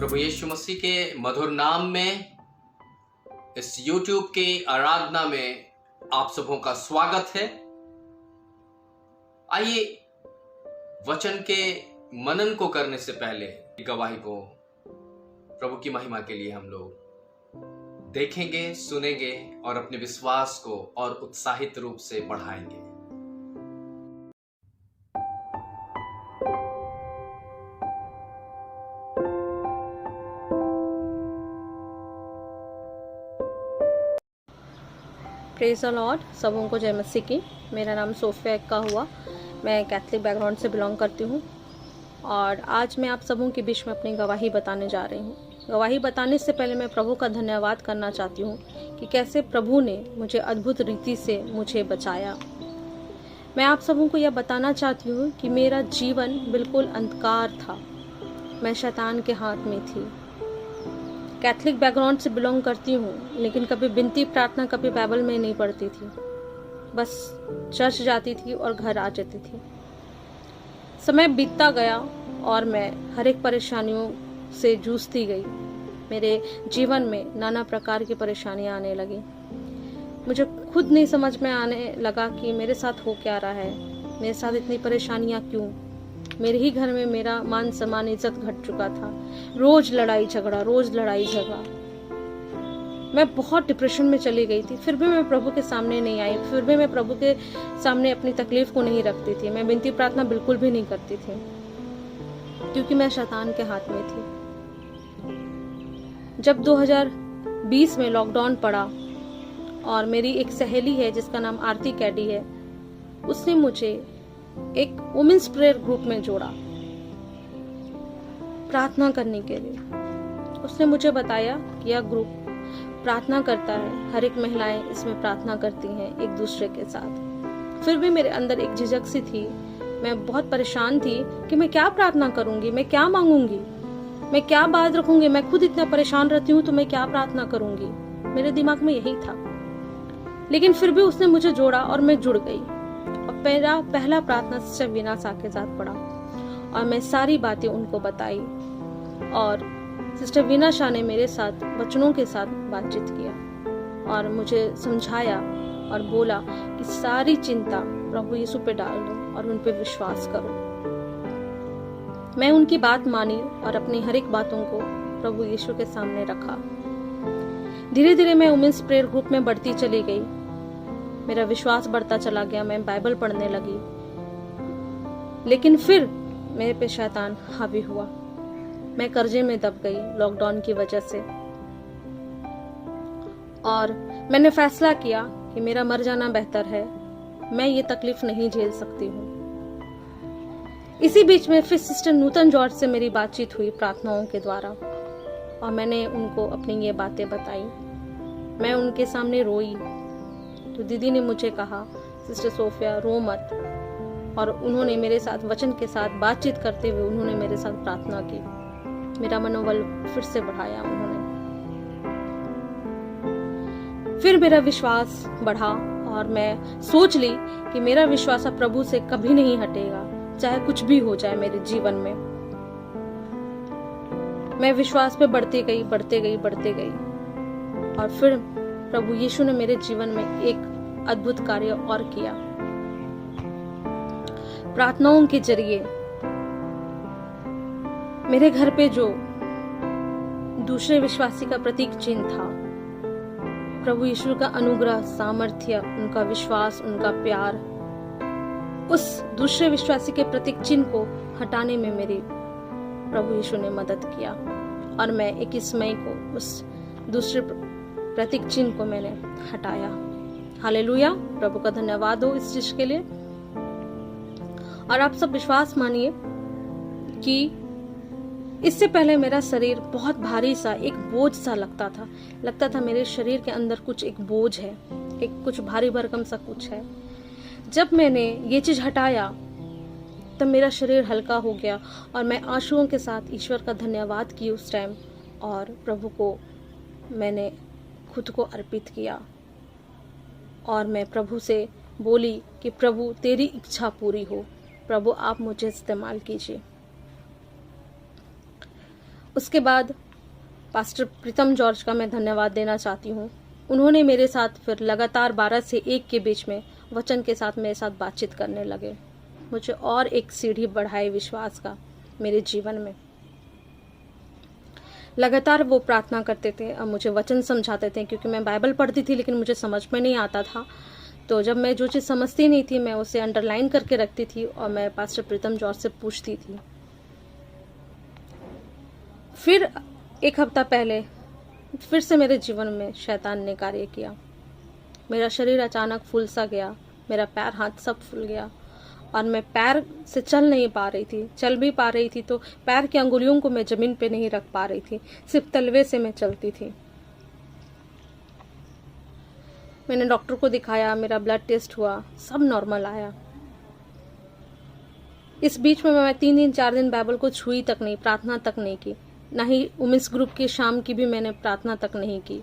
प्रभु यीशु मसीह के मधुर नाम में इस YouTube के आराधना में आप सबों का स्वागत है। आइए वचन के मनन को करने से पहले गवाही को प्रभु की महिमा के लिए हम लोग देखेंगे, सुनेंगे और अपने विश्वास को और उत्साहित रूप से बढ़ाएंगे। Praise the Lord. सबों को जय मसीह की। मेरा नाम सोफिया एक्का हुआ। मैं कैथलिक बैकग्राउंड से बिलोंग करती हूँ और आज मैं आप सबों के बीच में अपनी गवाही बताने जा रही हूँ। गवाही बताने से पहले मैं प्रभु का धन्यवाद करना चाहती हूँ कि कैसे प्रभु ने मुझे अद्भुत रीति से मुझे बचाया। मैं आप सबों को यह बताना चाहती हूँ कि मेरा जीवन बिल्कुल अंधकार था। मैं शैतान के हाथ में थी। कैथलिक बैकग्राउंड से बिलोंग करती हूँ, लेकिन कभी विनती प्रार्थना कभी बाइबल में नहीं पढ़ती थी। बस चर्च जाती थी और घर आ जाती थी। समय बीतता गया और मैं हर एक परेशानियों से जूझती गई। मेरे जीवन में नाना प्रकार की परेशानियाँ आने लगी। मुझे खुद नहीं समझ में आने लगा कि मेरे साथ हो क्या रहा है, मेरे साथ इतनी परेशानियाँ क्यों। मेरे ही घर में मेरा मान सम्मान इज्जत घट चुका था। रोज लड़ाई झगड़ा। मैं बहुत डिप्रेशन में चली गई थी। फिर भी मैं प्रभु के सामने नहीं आई। फिर भी मैं प्रभु के सामने अपनी तकलीफ को नहीं रखती थी। मैं विनती प्रार्थना बिल्कुल भी नहीं करती थी, क्योंकि मैं शैतान के हाथ में थी। जब 2020 में लॉकडाउन पड़ा और मेरी एक सहेली है जिसका नाम आरती कैडी है, उसने मुझे एक वुमेन्स प्रेयर ग्रुप में जोड़ा प्रार्थना करने के लिए। उसने मुझे बताया कि यह ग्रुप प्रार्थना करता है, हर एक महिलाएं इसमें प्रार्थना करती हैं एक दूसरे के साथ। फिर भी मेरे अंदर एक झिझक सी थी। मैं बहुत परेशान थी कि मैं क्या प्रार्थना करूंगी, मैं क्या मांगूंगी, मैं क्या बात रखूंगी। मैं खुद इतना परेशान रहती हूँ तो मैं क्या प्रार्थना करूंगी। मेरे दिमाग में यही था। लेकिन फिर भी उसने मुझे जोड़ा और मैं जुड़ गई। और मेरा पहला प्रार्थना सिस्टर वीना सा के साथ पड़ा और मैं सारी बातें उनको बताई और सिस्टर वीना शाह ने मेरे साथ वचनों के साथ बातचीत किया और मुझे समझाया और बोला कि सारी चिंता प्रभु यीशु पे डाल दो और उन पे विश्वास करो। मैं उनकी बात मानी और अपनी हर एक बातों को प्रभु यीशु के सामने रखा। धीरे धीरे मैं वुमेन्स प्रेयर ग्रुप में बढ़ती चली गई। मेरा विश्वास बढ़ता चला गया। मैं बाइबल पढ़ने लगी। लेकिन फिर मेरे पे शैतान हावी हुआ। मैं कर्जे में दब गई लॉकडाउन की वजह से और मैंने फैसला किया कि मेरा मर जाना बेहतर है। मैं ये तकलीफ नहीं झेल सकती हूँ। इसी बीच में फिर सिस्टर नूतन जॉर्ज से मेरी बातचीत हुई प्रार्थनाओं के द्वारा और मैंने उनको अपनी ये बातें बताई। मैं उनके सामने रोई तो दीदी ने मुझे कहा, सिस्टर सोफिया रो मत। और उन्होंने मेरे साथ वचन के साथ बातचीत करते हुए उन्होंने मेरे साथ प्रार्थना की। मेरा मनोबल फिर से बढ़ाया उन्होंने। फिर मेरा विश्वास बढ़ा और मैं सोच ली कि मेरा विश्वास अब प्रभु से कभी नहीं हटेगा, चाहे कुछ भी हो जाए मेरे जीवन में। मैं विश्वास पे बढ़ती गई और फिर प्रभु यीशु ने मेरे जीवन में एक अद्भुत कार्य और किया। प्रार्थनाओं के जरिए मेरे घर पे जो दूसरे विश्वासी का प्रतीक चिन्ह था, प्रभु यीशु का अनुग्रह, सामर्थ्य, उनका विश्वास, उनका प्यार, उस दूसरे विश्वासी के प्रतीक चिन्ह को हटाने में मेरी प्रभु यीशु ने मदद किया और मैं 21 मई को उस दूसरे प्रतीक चिन्ह को मैंने हटाया। हालेलुया। प्रभु का धन्यवाद हो इस चीज के लिए। और आप सब विश्वास मानिए कि इससे पहले मेरा शरीर बहुत भारी सा, एक बोझ सा लगता था मेरे शरीर के अंदर कुछ एक बोझ है, एक कुछ भारी भरकम सा कुछ है। जब मैंने ये चीज हटाया तब मेरा शरीर हल्का हो गया और मैं आंसुओं के साथ ईश्वर का धन्यवाद की उस टाइम और प्रभु को मैंने खुद को अर्पित किया और मैं प्रभु से बोली कि प्रभु तेरी इच्छा पूरी हो, प्रभु आप मुझे इस्तेमाल कीजिए। उसके बाद पास्टर प्रीतम जॉर्ज का मैं धन्यवाद देना चाहती हूँ। उन्होंने मेरे साथ फिर लगातार 12 से 1 के बीच में वचन के साथ मेरे साथ बातचीत करने लगे, मुझे और एक सीढ़ी बढ़ाए विश्वास का मेरे जीवन में। लगातार वो प्रार्थना करते थे और मुझे वचन समझाते थे, क्योंकि मैं बाइबल पढ़ती थी लेकिन मुझे समझ में नहीं आता था। तो जब मैं जो चीज़ समझती नहीं थी मैं उसे अंडरलाइन करके रखती थी और मैं पास्टर प्रीतम जॉर्ज से पूछती थी। फिर 1 हफ्ता पहले फिर से मेरे जीवन में शैतान ने कार्य किया। मेरा शरीर अचानक फूल सा गया, मेरा पैर हाथ सब फूल गया और मैं पैर से चल नहीं पा रही थी। चल भी पा रही थी तो पैर की अंगुलियों को मैं ज़मीन पे नहीं रख पा रही थी, सिर्फ तलवे से मैं चलती थी। मैंने डॉक्टर को दिखाया, मेरा ब्लड टेस्ट हुआ, सब नॉर्मल आया। इस बीच में मैं 3 दिन 4 दिन बाइबल को छुई तक नहीं, प्रार्थना तक नहीं की, ना ही वुमेन्स ग्रुप की शाम की भी मैंने प्रार्थना तक नहीं की।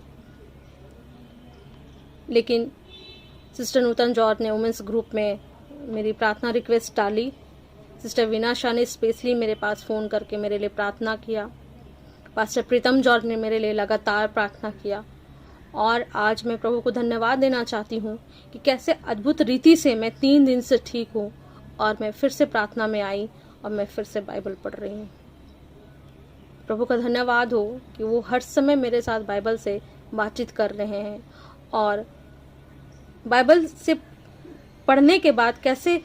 लेकिन सिस्टर नूतन जॉर्ज ने वुमेन्स ग्रुप में मेरी प्रार्थना रिक्वेस्ट डाली। सिस्टर वीना शाह ने स्पेशली मेरे पास फ़ोन करके मेरे लिए प्रार्थना किया। पास्टर प्रीतम जॉर्ज ने मेरे लिए लगातार प्रार्थना किया। और आज मैं प्रभु को धन्यवाद देना चाहती हूँ कि कैसे अद्भुत रीति से मैं 3 दिन से ठीक हूँ और मैं फिर से प्रार्थना में आई और मैं फिर से बाइबल पढ़ रही हूँ। प्रभु का धन्यवाद हो कि वो हर समय मेरे साथ बाइबल से बातचीत कर रहे हैं और बाइबल से पढ़ने के बाद कैसे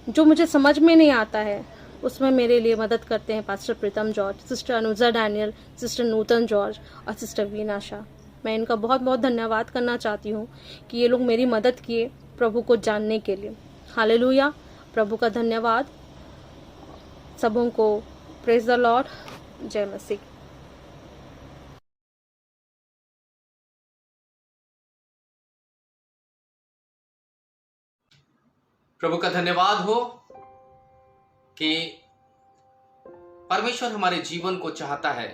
जो मुझे समझ में नहीं आता है उसमें मेरे लिए मदद करते हैं pastor Pritam George, sister Anuja Daniel, sister Nutan George और सिस्टर वीना शाह। मैं इनका बहुत बहुत धन्यवाद करना चाहती हूँ कि ये लोग मेरी मदद किए प्रभु को जानने के लिए। हालेलुया, प्रभु का धन्यवाद। सबों को प्रेज द लॉर्ड। जय मसीह। प्रभु का धन्यवाद हो कि परमेश्वर हमारे जीवन को चाहता है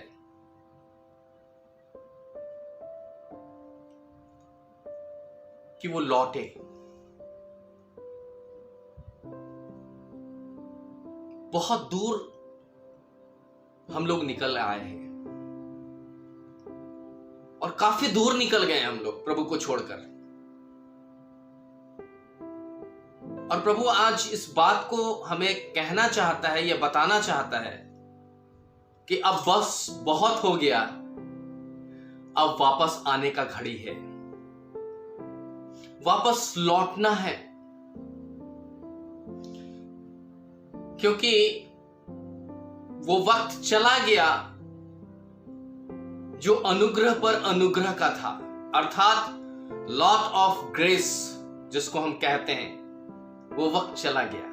कि वो लौटे। बहुत दूर हम लोग निकल आए हैं और काफी दूर निकल गए हम लोग प्रभु को छोड़कर। और प्रभु आज इस बात को हमें कहना चाहता है या बताना चाहता है कि अब बस बहुत हो गया, अब वापस आने का घड़ी है, वापस लौटना है। क्योंकि वो वक्त चला गया जो अनुग्रह पर अनुग्रह का था, अर्थात लॉट ऑफ ग्रेस जिसको हम कहते हैं, वो वक्त चला गया।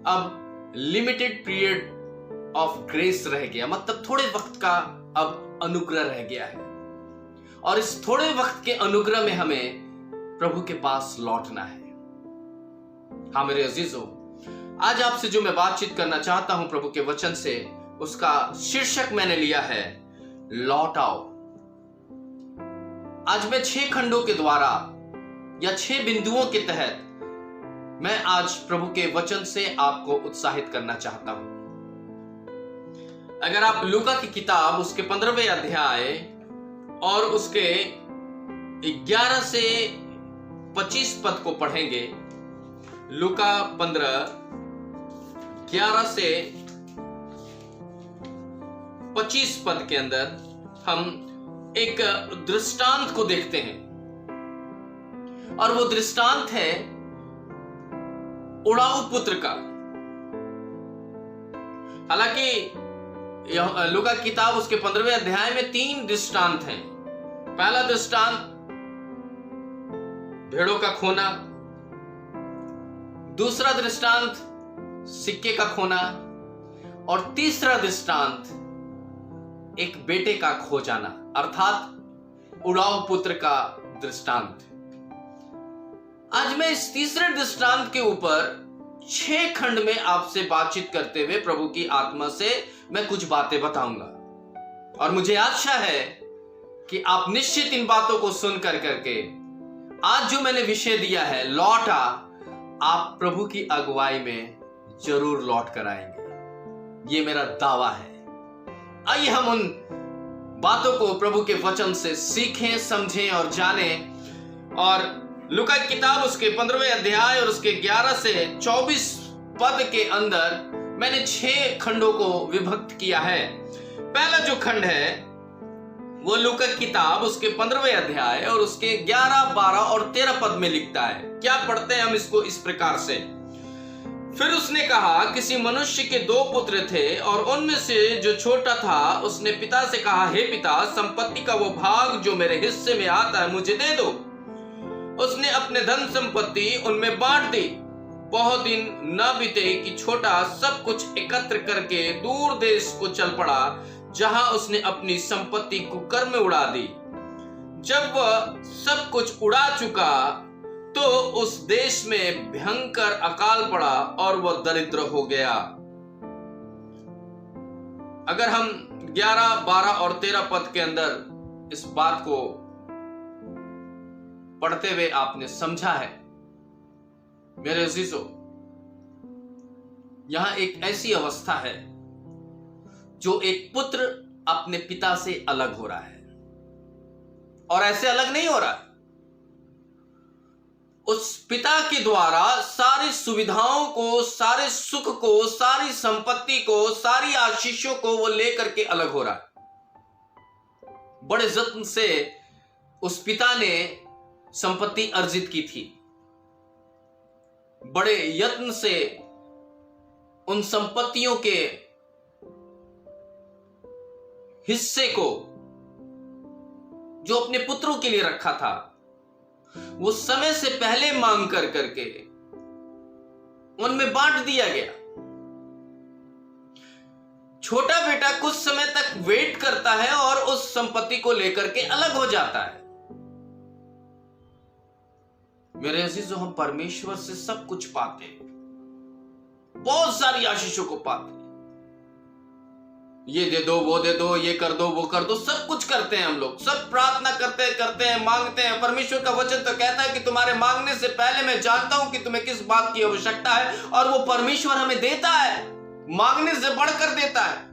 अब लिमिटेड पीरियड ऑफ ग्रेस रह गया, मतलब थोड़े वक्त का अब अनुग्रह रह गया है। और इस थोड़े वक्त के अनुग्रह में हमें प्रभु के पास लौटना है। हाँ मेरे अजीजों, आज आपसे जो मैं बातचीत करना चाहता हूं प्रभु के वचन से, उसका शीर्षक मैंने लिया है लौट आओ। आज मैं 6 खंडों के द्वारा या 6 बिंदुओं के तहत मैं आज प्रभु के वचन से आपको उत्साहित करना चाहता हूं। अगर आप लूका की किताब उसके 15वें अध्याय और उसके 11 से 25 पद को पढ़ेंगे, लूका 15 11 से 25 पद के अंदर हम एक दृष्टांत को देखते हैं और वो दृष्टांत है उड़ाऊ पुत्र का। हालांकि लूका किताब उसके 15वें अध्याय में 3 दृष्टांत हैं। पहला दृष्टांत भेड़ों का खोना, दूसरा दृष्टांत सिक्के का खोना और तीसरा दृष्टांत एक बेटे का खो जाना, अर्थात उड़ाऊ पुत्र का दृष्टांत। आज मैं इस तीसरे दृष्टांत के ऊपर 6 खंड में आपसे बातचीत करते हुए प्रभु की आत्मा से मैं कुछ बातें बताऊंगा और मुझे आशा है कि आप निश्चित इन बातों को सुन करके आज जो मैंने विषय दिया है लौट आ, आप प्रभु की अगुवाई में जरूर लौट कर आएंगे। ये मेरा दावा है। आइए हम उन बातों को प्रभु के वचन से सीखें, समझें और जानें। और लूका की किताब उसके 15वें अध्याय और उसके 11 से 24 पद के अंदर मैंने 6 खंडों को विभक्त किया है। पहला जो खंड है वो लूका की किताब उसके 15वें अध्याय और उसके 11, 12 और 13 पद में लिखता है। क्या पढ़ते हैं हम इसको इस प्रकार से। फिर उसने कहा, किसी मनुष्य के 2 पुत्र थे और उनमें से जो छोटा था उसने पिता से कहा, हे पिता, संपत्ति का वो भाग जो मेरे हिस्से में आता है मुझे दे दो। उसने अपने धन संपत्ति उनमें बांट दी। बहुत दिन न बीते कि छोटा सब कुछ एकत्र करके दूर देश को चल पड़ा, जहां उसने अपनी संपत्ति कुकर में उड़ा दी। जब वह सब कुछ उड़ा चुका तो उस देश में भयंकर अकाल पड़ा और वह दरिद्र हो गया। अगर हम 11, 12 और 13 पद के अंदर इस बात को पढ़ते हुए आपने समझा है, मेरे अजीजों, यहां एक ऐसी अवस्था है जो एक पुत्र अपने पिता से अलग हो रहा है। और ऐसे अलग नहीं हो रहा है, उस पिता के द्वारा सारी सुविधाओं को, सारे सुख को, सारी संपत्ति को, सारी आशीषों को वो लेकर के अलग हो रहा है। बड़े यत्न से उस पिता ने संपत्ति अर्जित की थी, बड़े यत्न से उन संपत्तियों के हिस्से को जो अपने पुत्रों के लिए रखा था वो समय से पहले मांग कर करके उनमें बांट दिया गया। छोटा बेटा कुछ समय तक वेट करता है और उस संपत्ति को लेकर के अलग हो जाता है। मेरे अजीजों, हम परमेश्वर से सब कुछ पाते हैं, बहुत सारी आशीषों को पाते हैं। ये दे दो, वो दे दो, ये कर दो, वो कर दो, सब कुछ करते हैं हम लोग, सब प्रार्थना करते हैं, मांगते हैं। परमेश्वर का वचन तो कहता है कि तुम्हारे मांगने से पहले मैं जानता हूं कि तुम्हें किस बात की आवश्यकता है, और वो परमेश्वर हमें देता है, मांगने से बढ़कर देता है।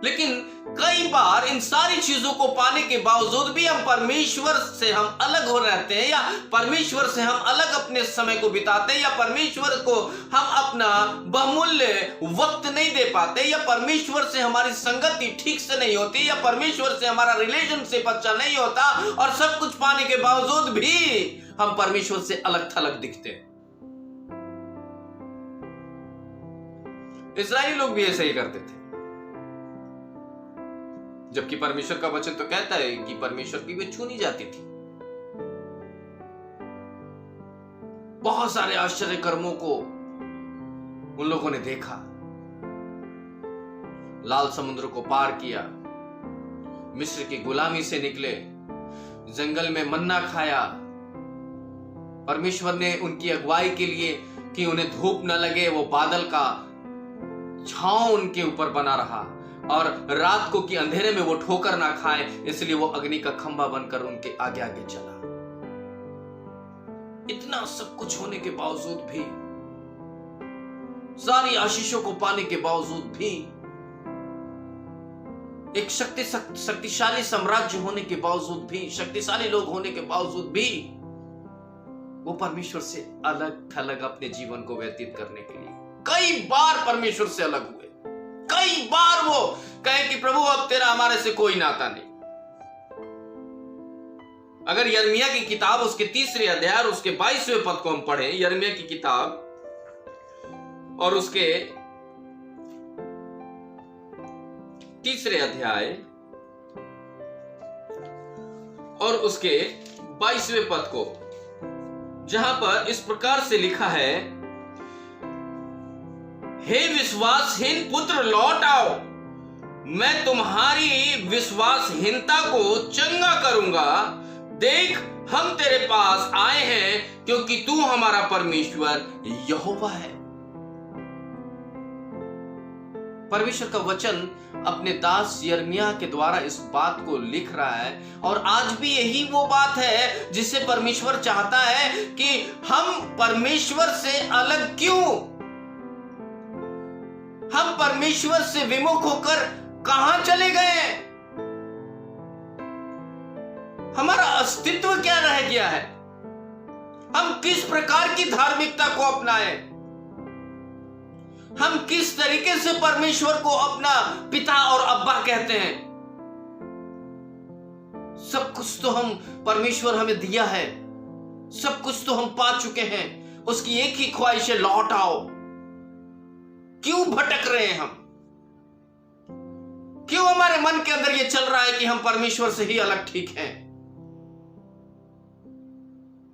लेकिन कई बार इन सारी चीजों को पाने के बावजूद भी हम परमेश्वर से हम अलग हो रहते हैं, या परमेश्वर से हम अलग अपने समय को बिताते हैं, या परमेश्वर को हम अपना बहुमूल्य वक्त नहीं दे पाते, या परमेश्वर से हमारी संगति ठीक से नहीं होती, या परमेश्वर से हमारा रिलेशनशिप अच्छा नहीं होता, और सब कुछ पाने के बावजूद भी हम परमेश्वर से अलग थलग दिखते हैं। इस्राएली लोग भी ऐसे ही करते थे, जबकि परमेश्वर का वचन तो कहता है कि परमेश्वर की वे छू नहीं जाती थी। बहुत सारे आश्चर्य कर्मों को उन लोगों ने देखा, लाल समुद्र को पार किया, मिस्र की गुलामी से निकले, जंगल में मन्ना खाया। परमेश्वर ने उनकी अगुवाई के लिए कि उन्हें धूप न लगे, वो बादल का छांव उनके ऊपर बना रहा, और रात को कि अंधेरे में वो ठोकर ना खाए, इसलिए वो अग्नि का खंभा बनकर उनके आगे आगे चला। इतना सब कुछ होने के बावजूद भी, सारी आशीषों को पाने के बावजूद भी, एक शक्तिशाली साम्राज्य होने के बावजूद भी, शक्तिशाली लोग होने के बावजूद भी, वो परमेश्वर से अलग थलग अपने जीवन को व्यतीत करने के लिए कई बार परमेश्वर से अलग हुए। कई बार वो कहे कि प्रभु अब तेरा हमारे से कोई नाता नहीं। अगर यिर्मयाह की किताब उसके 3रे अध्याय और उसके 22वें पद को हम पढ़े, यिर्मयाह की किताब और उसके 3रे अध्याय और उसके 22वें पद को, जहां पर इस प्रकार से लिखा है, हे विश्वासहीन पुत्र लौट आओ, मैं तुम्हारी विश्वासहीनता को चंगा करूंगा। देख, हम तेरे पास आए हैं क्योंकि तू हमारा परमेश्वर यहोवा है। परमेश्वर का वचन अपने दास यिर्मयाह के द्वारा इस बात को लिख रहा है, और आज भी यही वो बात है जिसे परमेश्वर चाहता है कि हम परमेश्वर से अलग क्यों, हम परमेश्वर से विमुख होकर कहां चले गए हैं? हमारा अस्तित्व क्या रह गया है? हम किस प्रकार की धार्मिकता को अपनाएं? हम किस तरीके से परमेश्वर को अपना पिता और अब्बा कहते हैं? सब कुछ तो हम परमेश्वर हमें दिया है, सब कुछ तो हम पा चुके हैं। उसकी एक ही ख्वाहिश है, लौट आओ। क्यों भटक रहे हैं हम? क्यों हमारे मन के अंदर यह चल रहा है कि हम परमेश्वर से ही अलग ठीक हैं?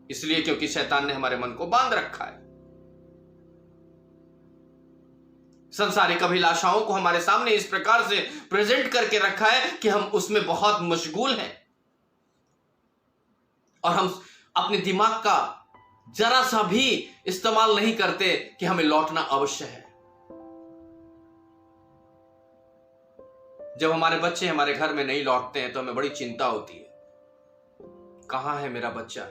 इसलिए क्योंकि शैतान ने हमारे मन को बांध रखा है। संसारिक अभिलाषाओं को हमारे सामने इस प्रकार से प्रेजेंट करके रखा है कि हम उसमें बहुत मशगूल हैं और हम अपने दिमाग का जरा सा भी इस्तेमाल नहीं करते कि हमें लौटना अवश्य है। जब हमारे बच्चे हमारे घर में नहीं लौटते हैं तो हमें बड़ी चिंता होती है। कहां है मेरा बच्चा?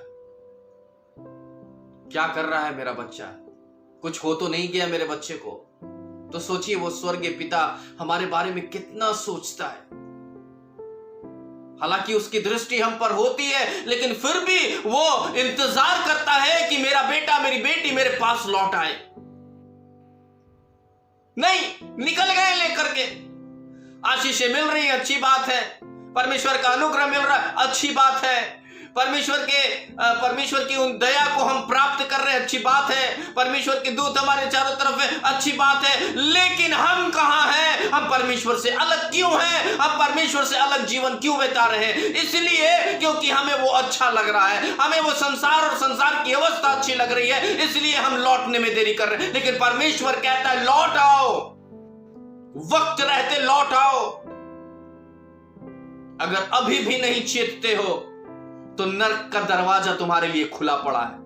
क्या कर रहा है मेरा बच्चा? कुछ हो तो नहीं गया मेरे बच्चे को? तो सोचिए वो स्वर्गीय पिता हमारे बारे में कितना सोचता है। हालांकि उसकी दृष्टि हम पर होती है, लेकिन फिर भी वो इंतजार करता है कि मेरा बेटा मेरी बेटी मेरे पास लौट आए। नहीं, निकल गए लेकर के। आशीषें मिल रही है, अच्छी बात है। परमेश्वर का अनुग्रह मिल रहा है, अच्छी बात है। परमेश्वर की उन दया को हम प्राप्त कर रहे हैं, अच्छी बात है। परमेश्वर के दूत हमारे चारों तरफ है, अच्छी बात है। लेकिन हम कहां हैं? हम परमेश्वर से अलग क्यों हैं? हम परमेश्वर से अलग जीवन क्यों बिता रहे हैं? इसलिए क्योंकि हमें वो अच्छा लग रहा है, हमें वो संसार और संसार की अवस्था अच्छी लग रही है, इसलिए हम लौटने में देरी कर रहे हैं। लेकिन परमेश्वर कहता है लौट आओ, वक्त रहते लौट आओ। अगर अभी भी नहीं चेतते हो तो नरक का दरवाजा तुम्हारे लिए खुला पड़ा है।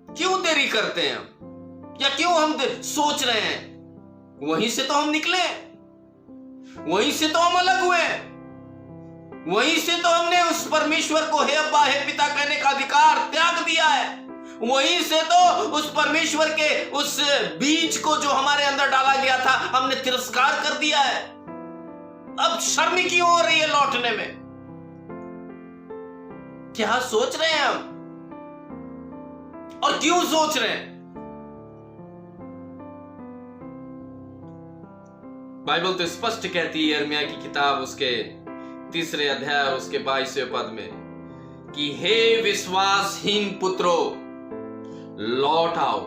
क्यों देरी करते हैं हम? या क्यों हम सोच रहे हैं? वहीं से तो हम निकले, वहीं से तो हम अलग हुए, वहीं से तो हमने उस परमेश्वर को हे अब्बा हे पिता कहने का अधिकार त्याग दिया है। वहीं से तो उस परमेश्वर के उस बीज को जो हमारे अंदर डाला गया था हमने तिरस्कार कर दिया है। अब शर्म क्यों हो रही है लौटने में? क्या सोच रहे हैं हम? और क्यों सोच रहे हैं? बाइबल तो स्पष्ट कहती है यिर्मयाह की किताब उसके 3 अध्याय और उसके 22वें पद में कि हे विश्वासहीन पुत्रों, लौट आओ,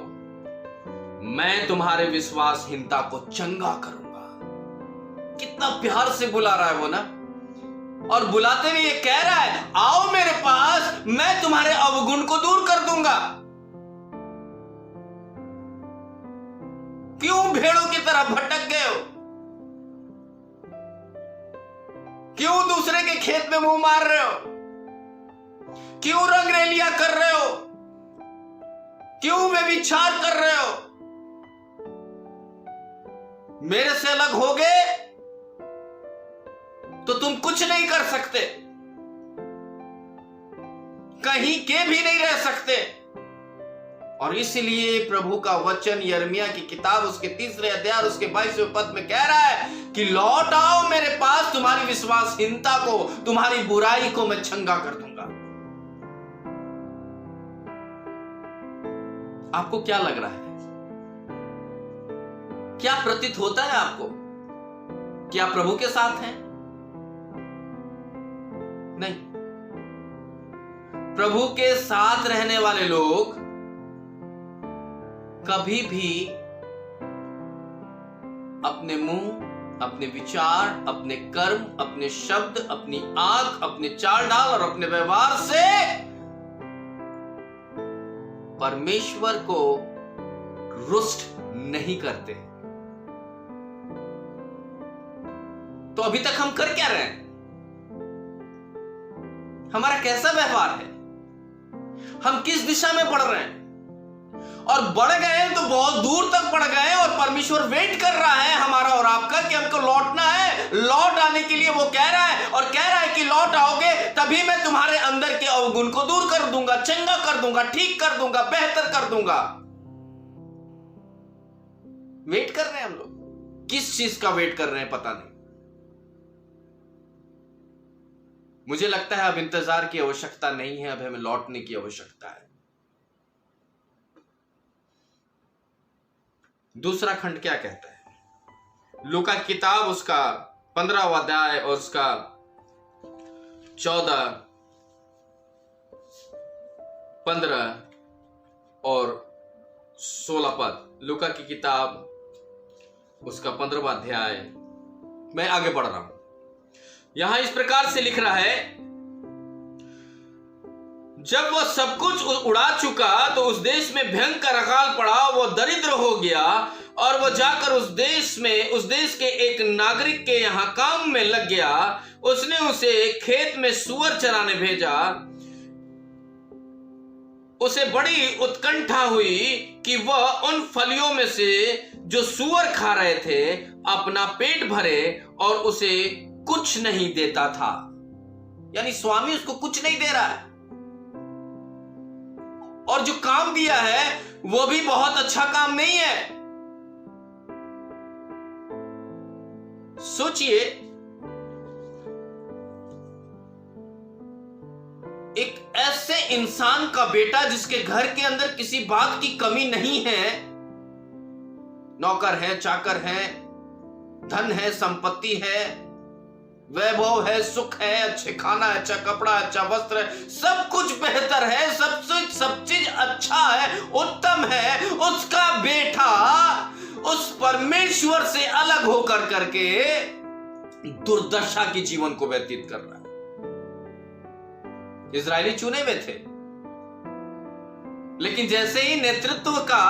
मैं तुम्हारे विश्वासहीनता को चंगा करूंगा। कितना प्यार से बुला रहा है वो ना, और बुलाते हुए ये कह रहा है आओ मेरे पास, मैं तुम्हारे अवगुण को दूर कर दूंगा। क्यों भेड़ों की तरह भटक गए हो? क्यों दूसरे के खेत में मुंह मार रहे हो? क्यों रंगरेलियां कर रहे हो? क्यों व्यभिचार कर रहे हो? मेरे से अलग हो गए तो तुम कुछ नहीं कर सकते, कहीं के भी नहीं रह सकते। और इसलिए प्रभु का वचन यिर्मयाह की किताब उसके 3 अध्याय उसके 22वें पद में कह रहा है कि लौट आओ मेरे पास, तुम्हारी विश्वासहीनता को, तुम्हारी बुराई को मैं चंगा कर दूंगा। आपको क्या लग रहा है? क्या प्रतीत होता है आपको? क्या प्रभु के साथ हैं? नहीं। प्रभु के साथ रहने वाले लोग कभी भी अपने मुंह, अपने विचार, अपने कर्म, अपने शब्द, अपनी आंख, अपने चाल ढाल और अपने व्यवहार से परमेश्वर को रुष्ट नहीं करते। तो अभी तक हम कर क्या रहे हैं? हमारा कैसा व्यवहार है? हम किस दिशा में बढ़ रहे हैं? और बढ़ गए हैं तो बहुत दूर तक बढ़ गए हैं और परमेश्वर वेट कर रहा है हमारा और आपका कि हमको लौटना है। लौट आने के लिए वो कह रहा है और कह रहा है कि लौट आओगे तभी मैं तुम्हारे अंदर के अवगुण को दूर कर दूंगा, चंगा कर दूंगा, ठीक कर दूंगा, बेहतर कर दूंगा। वेट कर रहे हैं हम लोग। किस चीज का वेट कर रहे हैं पता नहीं। मुझे लगता है अब इंतजार की आवश्यकता नहीं है, अब हमें लौटने की आवश्यकता है। दूसरा खंड क्या कहता है? लूका की किताब उसका 15वां अध्याय और उसका 14, 15 और 16 पद। लूका की किताब उसका 15वां अध्याय, मैं आगे बढ़ रहा हूं। यहां इस प्रकार से लिख रहा है, जब वह सब कुछ उड़ा चुका तो उस देश में भयंकर अकाल पड़ा, वह दरिद्र हो गया और वह जाकर उस देश के एक नागरिक के यहां काम में लग गया। उसने उसे खेत में सूअर चराने भेजा। उसे बड़ी उत्कंठा हुई कि वह उन फलियों में से जो सूअर खा रहे थे अपना पेट भरे, और उसे कुछ नहीं देता था। यानी स्वामी उसको कुछ नहीं दे रहा है, और जो काम दिया है वो भी बहुत अच्छा काम नहीं है। सोचिए, एक ऐसे इंसान का बेटा जिसके घर के अंदर किसी बात की कमी नहीं है, नौकर है, चाकर है, धन है, संपत्ति है, वैभव है, सुख है, अच्छे खाना है, अच्छा कपड़ा, अच्छा वस्त्र है, सब कुछ बेहतर है, सब चीज अच्छा है, उत्तम है। उसका बेटा उस परमेश्वर से अलग होकर करके दुर्दशा के जीवन को व्यतीत कर रहा है। इजरायली चुने हुए थे, लेकिन जैसे ही नेतृत्व का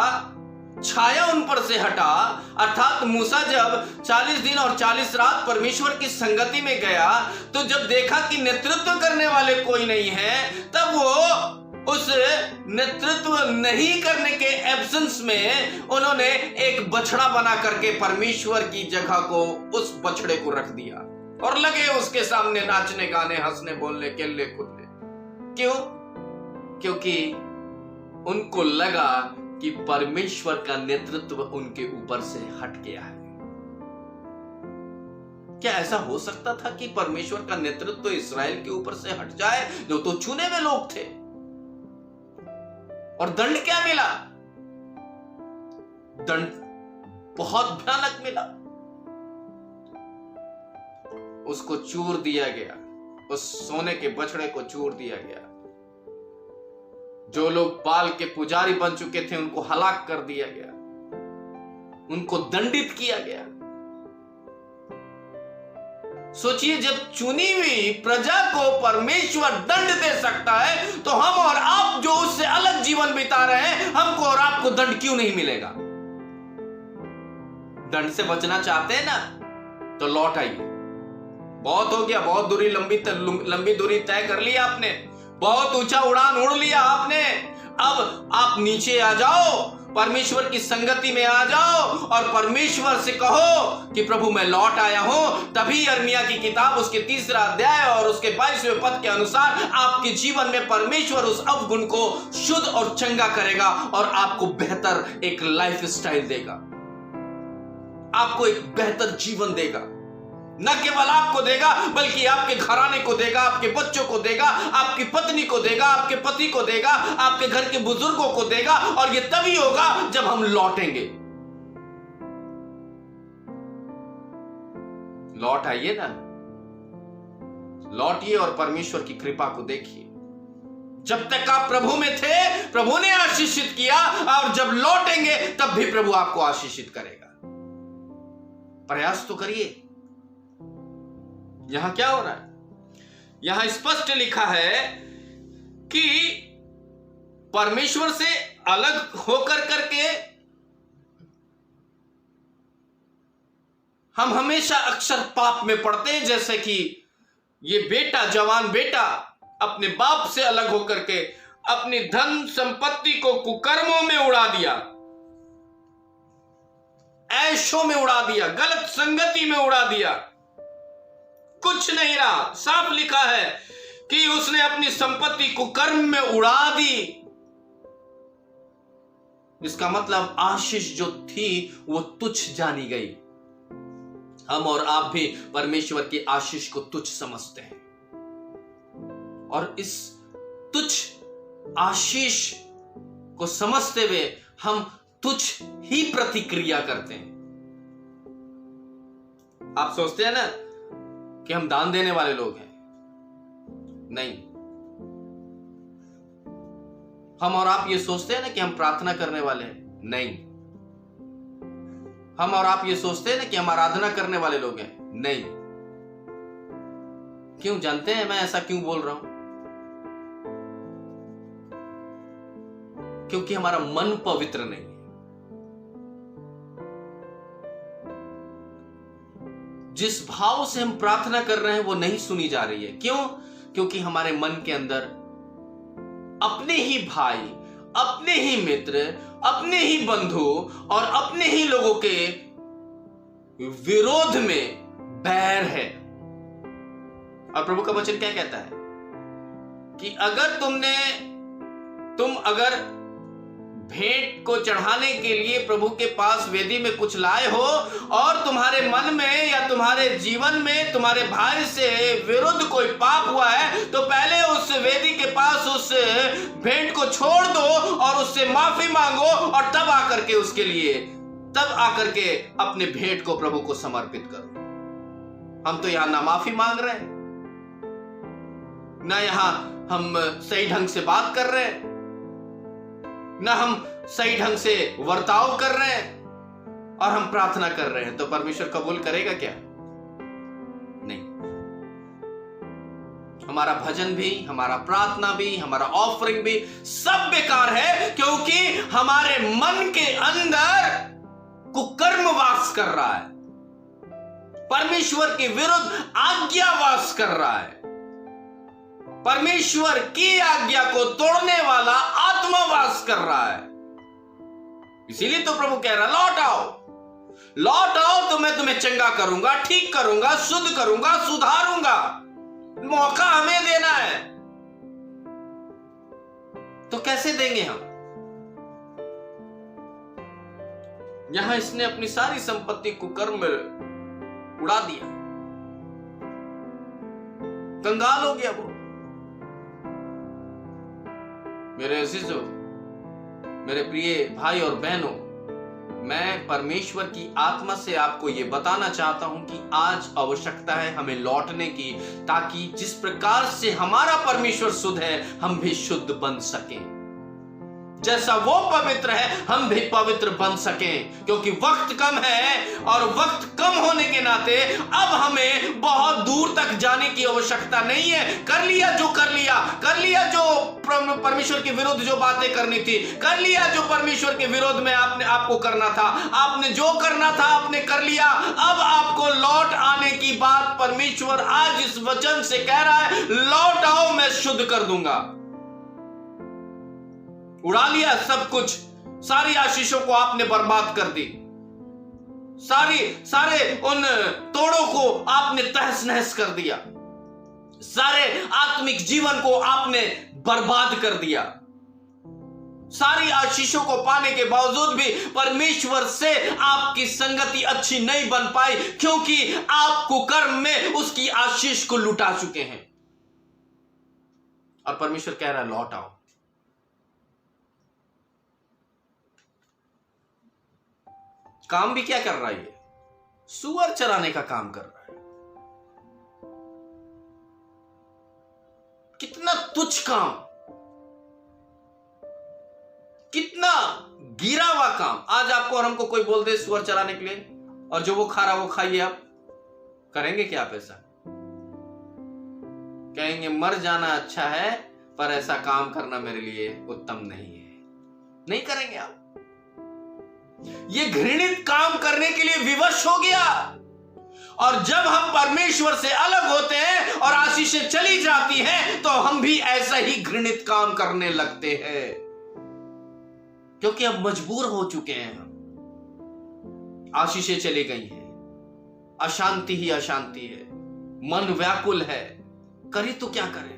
छाया उन पर से हटा, अर्थात मूसा जब 40 दिन और 40 रात परमेश्वर की संगति में गया, तो जब देखा कि नेतृत्व करने वाले कोई नहीं है, तब वो उस नेतृत्व नहीं करने के एब्सेंस में उन्होंने एक बछड़ा बना करके परमेश्वर की जगह को उस बछड़े को रख दिया और लगे उसके सामने नाचने, गाने, हंसने, बोलने, खेलने, कूदने। क्यों? क्योंकि उनको लगा कि परमेश्वर का नेतृत्व उनके ऊपर से हट गया है। क्या ऐसा हो सकता था कि परमेश्वर का नेतृत्व इस्राएल के ऊपर से हट जाए, जो तो चुने हुए लोग थे? और दंड क्या मिला? दंड बहुत भयानक मिला। उसको चूर दिया गया, उस सोने के बछड़े को चूर दिया गया। जो लोग बाल के पुजारी बन चुके थे उनको हलाक कर दिया गया, उनको दंडित किया गया। सोचिए, जब चुनी हुई प्रजा को परमेश्वर दंड दे सकता है, तो हम और आप जो उससे अलग जीवन बिता रहे हैं, हमको और आपको दंड क्यों नहीं मिलेगा? दंड से बचना चाहते हैं ना, तो लौट आइए। बहुत हो गया, बहुत लंबी दूरी तय कर ली आपने, बहुत ऊंचा उड़ान उड़ लिया आपने। अब आप नीचे आ जाओ, परमेश्वर की संगति में आ जाओ और परमेश्वर से कहो कि प्रभु मैं लौट आया हूं। तभी यिर्मयाह की किताब उसके 3रा अध्याय और उसके 22वें पद के अनुसार आपके जीवन में परमेश्वर उस अवगुण को शुद्ध और चंगा करेगा और आपको बेहतर एक लाइफ स्टाइल देगा, आपको एक बेहतर जीवन देगा। न केवल आपको देगा, बल्कि आपके घराने को देगा, आपके बच्चों को देगा, आपकी पत्नी को देगा, आपके पति को देगा, आपके घर के बुजुर्गों को देगा। और ये तभी होगा जब हम लौटेंगे। लौट आइए ना, लौटिए और परमेश्वर की कृपा को देखिए। जब तक आप प्रभु में थे, प्रभु ने आशीषित किया, और जब लौटेंगे तब भी प्रभु आपको आशीषित करेगा। प्रयास तो करिए। यहां क्या हो रहा है? यहां स्पष्ट लिखा है कि परमेश्वर से अलग होकर करके हम हमेशा अक्सर पाप में पड़ते हैं। जैसे कि ये बेटा, जवान बेटा अपने बाप से अलग होकर के अपनी धन संपत्ति को कुकर्मों में उड़ा दिया, ऐशों में उड़ा दिया, गलत संगति में उड़ा दिया, कुछ नहीं रहा। साफ लिखा है कि उसने अपनी संपत्ति कुकर्म में उड़ा दी। इसका मतलब आशीष जो थी वो तुच्छ जानी गई। हम और आप भी परमेश्वर की आशीष को तुच्छ समझते हैं और इस तुच्छ आशीष को समझते हुए हम तुच्छ ही प्रतिक्रिया करते हैं। आप सोचते हैं ना कि हम दान देने वाले लोग हैं। नहीं, हम और आप ये सोचते हैं ना कि हम प्रार्थना करने वाले हैं। नहीं, हम और आप ये सोचते हैं ना कि हम आराधना करने वाले लोग हैं। नहीं। क्यों जानते हैं मैं ऐसा क्यों बोल रहा हूं? क्योंकि हमारा मन पवित्र नहीं है। जिस भाव से हम प्रार्थना कर रहे हैं वो नहीं सुनी जा रही है। क्यों? क्योंकि हमारे मन के अंदर अपने ही भाई, अपने ही मित्र, अपने ही बंधु और अपने ही लोगों के विरोध में बैर है। और प्रभु का वचन क्या कहता है कि तुम अगर भेंट को चढ़ाने के लिए प्रभु के पास वेदी में कुछ लाए हो और तुम्हारे मन में या तुम्हारे जीवन में तुम्हारे भाई से विरुद्ध कोई पाप हुआ है, तो पहले उस वेदी के पास उस भेंट को छोड़ दो और उससे माफी मांगो और तब आकर के अपने भेंट को प्रभु को समर्पित करो। हम तो यहां ना माफी मांग रहे हैं, ना यहां हम सही ढंग से बात कर रहे हैं, ना हम सही ढंग से वर्ताव कर रहे हैं और हम प्रार्थना कर रहे हैं। तो परमेश्वर कबूल करेगा क्या? नहीं। हमारा भजन भी, हमारा प्रार्थना भी, हमारा ऑफरिंग भी सब बेकार है, क्योंकि हमारे मन के अंदर कुकर्म वास कर रहा है, परमेश्वर के विरुद्ध आज्ञा वास कर रहा है, परमेश्वर की आज्ञा को तोड़ने वाला आत्मा वास कर रहा है। इसीलिए तो प्रभु कह रहा लौट आओ तो मैं तुम्हें चंगा करूंगा, ठीक करूंगा, शुद्ध करूंगा, सुधारूंगा। मौका हमें देना है। तो कैसे देंगे हम? यहां इसने अपनी सारी संपत्ति कुकर्म में उड़ा दिया, कंगाल हो गया वो। मेरे अजीजों, मेरे प्रिय भाई और बहनों, मैं परमेश्वर की आत्मा से आपको यह बताना चाहता हूं कि आज आवश्यकता है हमें लौटने की, ताकि जिस प्रकार से हमारा परमेश्वर शुद्ध है हम भी शुद्ध बन सकें। जैसा वो पवित्र है हम भी पवित्र बन सकें, क्योंकि वक्त कम है और वक्त कम होने के नाते अब हमें बहुत दूर तक जाने की आवश्यकता नहीं है। कर लिया जो परमेश्वर के विरुद्ध जो बातें करनी थी, कर लिया जो परमेश्वर के विरोध में आपको करना था, आपने जो करना था आपने कर लिया। अब आपको लौट आने की बात परमेश्वर आज इस वचन से कह रहा है, लौट आओ, मैं शुद्ध कर दूंगा। उड़ा लिया सब कुछ, सारी आशीषों को आपने बर्बाद कर दी, सारे उन तोड़ों को आपने तहस नहस कर दिया, सारे आत्मिक जीवन को आपने बर्बाद कर दिया। सारी आशीषों को पाने के बावजूद भी परमेश्वर से आपकी संगति अच्छी नहीं बन पाई, क्योंकि आप कुकर्म में उसकी आशीष को लुटा चुके हैं। और परमेश्वर कह रहा है लौट आओ। काम भी क्या कर रहा है? ये सुअर चराने का काम कर रहा है। कितना तुच्छ काम, कितना गिरा हुआ काम। आज आपको और हमको कोई बोल दे सुअर चराने के लिए, और जो वो खा रहा वो खाइए, आप करेंगे क्या आप ऐसा? कहेंगे मर जाना अच्छा है, पर ऐसा काम करना मेरे लिए उत्तम नहीं है। नहीं करेंगे आप। ये घृणित काम करने के लिए विवश हो गया। और जब हम परमेश्वर से अलग होते हैं और आशीषें चली जाती हैं, तो हम भी ऐसा ही घृणित काम करने लगते हैं, क्योंकि अब मजबूर हो चुके हैं हम। आशीषें चली गई हैं, अशांति ही अशांति है, मन व्याकुल है, करें तो क्या करें?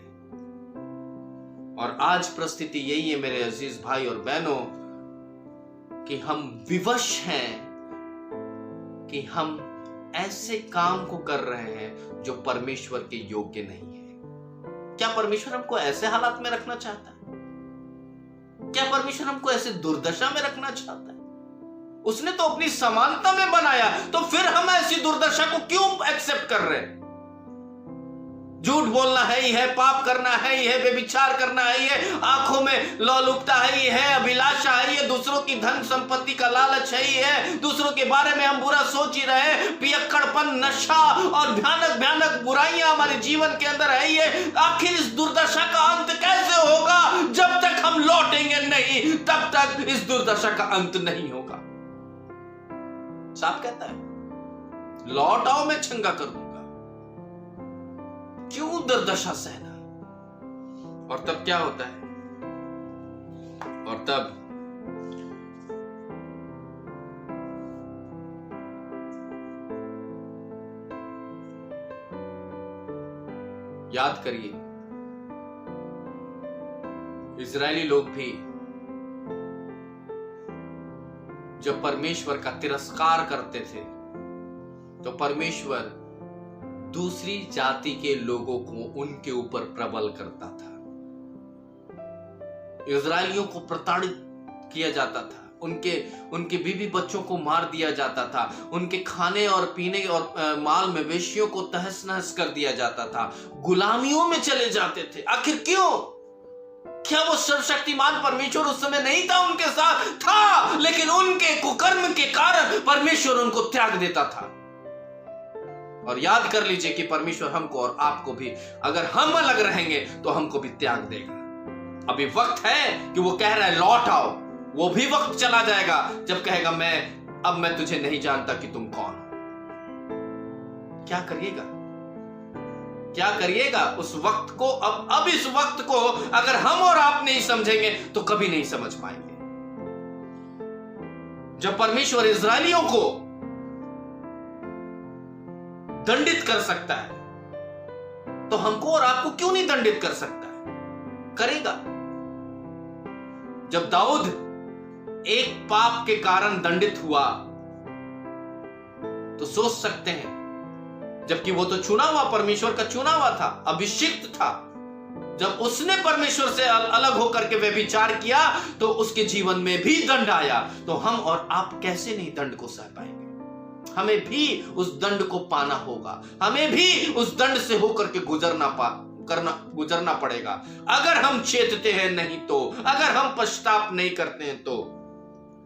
और आज परिस्थिति यही है मेरे अजीज भाई और बहनों, कि हम विवश हैं कि हम ऐसे काम को कर रहे हैं जो परमेश्वर के योग्य नहीं है। क्या परमेश्वर हमको ऐसे हालात में रखना चाहता है? क्या परमेश्वर हमको ऐसे दुर्दशा में रखना चाहता है? उसने तो अपनी समानता में बनाया, तो फिर हम ऐसी दुर्दशा को क्यों एक्सेप्ट कर रहे हैं? झूठ बोलना है ही है, पाप करना है ही है, व्यभिचार करना है ही है, आंखों में लोलुपता है ही है, अभिलाषा है ही है, दूसरों की धन संपत्ति का लालच है ही है, दूसरों के बारे में हम बुरा सोच ही रहे हैं, पियक्कड़पन, नशा और भयानक भयानक बुराइयां हमारे जीवन के अंदर है ही है। आखिर इस दुर्दशा का अंत कैसे होगा? जब तक हम लौटेंगे नहीं, तब तक इस दुर्दशा का अंत नहीं होगा। साफ कहता है, लौट आओ मैं चंगा कर दूंगा। क्यों दुर्दशा सहना? और तब क्या होता है? और तब याद करिए, इजरायली लोग भी जब परमेश्वर का तिरस्कार करते थे तो परमेश्वर दूसरी जाति के लोगों को उनके ऊपर प्रबल करता था। इजरायलियों को प्रताड़ित किया जाता था, उनके बीवी बच्चों को मार दिया जाता था, उनके खाने और पीने और माल में वेश्यों को तहस नहस कर दिया जाता था, गुलामियों में चले जाते थे। आखिर क्यों? क्या वो सर्वशक्तिमान परमेश्वर उस समय नहीं था? उनके साथ था, लेकिन उनके कुकर्म के कारण परमेश्वर उनको त्याग देता था। और याद कर लीजिए कि परमेश्वर हमको और आपको भी, अगर हम अलग रहेंगे तो हमको भी त्याग देगा। अभी वक्त है कि वो कह रहा है लौट आओ। वो भी वक्त चला जाएगा जब कहेगा मैं तुझे नहीं जानता कि तुम कौन हो। क्या करिएगा? क्या करिएगा उस वक्त को? अब इस वक्त को अगर हम और आप नहीं समझेंगे तो कभी नहीं समझ पाएंगे। जब परमेश्वर इजरायलियों को दंडित कर सकता है तो हमको और आपको क्यों नहीं दंडित कर सकता है? करेगा। जब दाऊद एक पाप के कारण दंडित हुआ तो सोच सकते हैं, जबकि वो तो चुना हुआ, परमेश्वर का चुना हुआ था, अभिषिक्त था, जब उसने परमेश्वर से अलग होकर के व्यभिचार किया तो उसके जीवन में भी दंड आया। तो हम और आप कैसे नहीं दंड को सह पाएंगे? हमें भी उस दंड को पाना होगा, हमें भी उस दंड से होकर के गुजरना पड़ेगा। अगर हम चेतते हैं नहीं तो, अगर हम पश्चाताप नहीं करते हैं तो।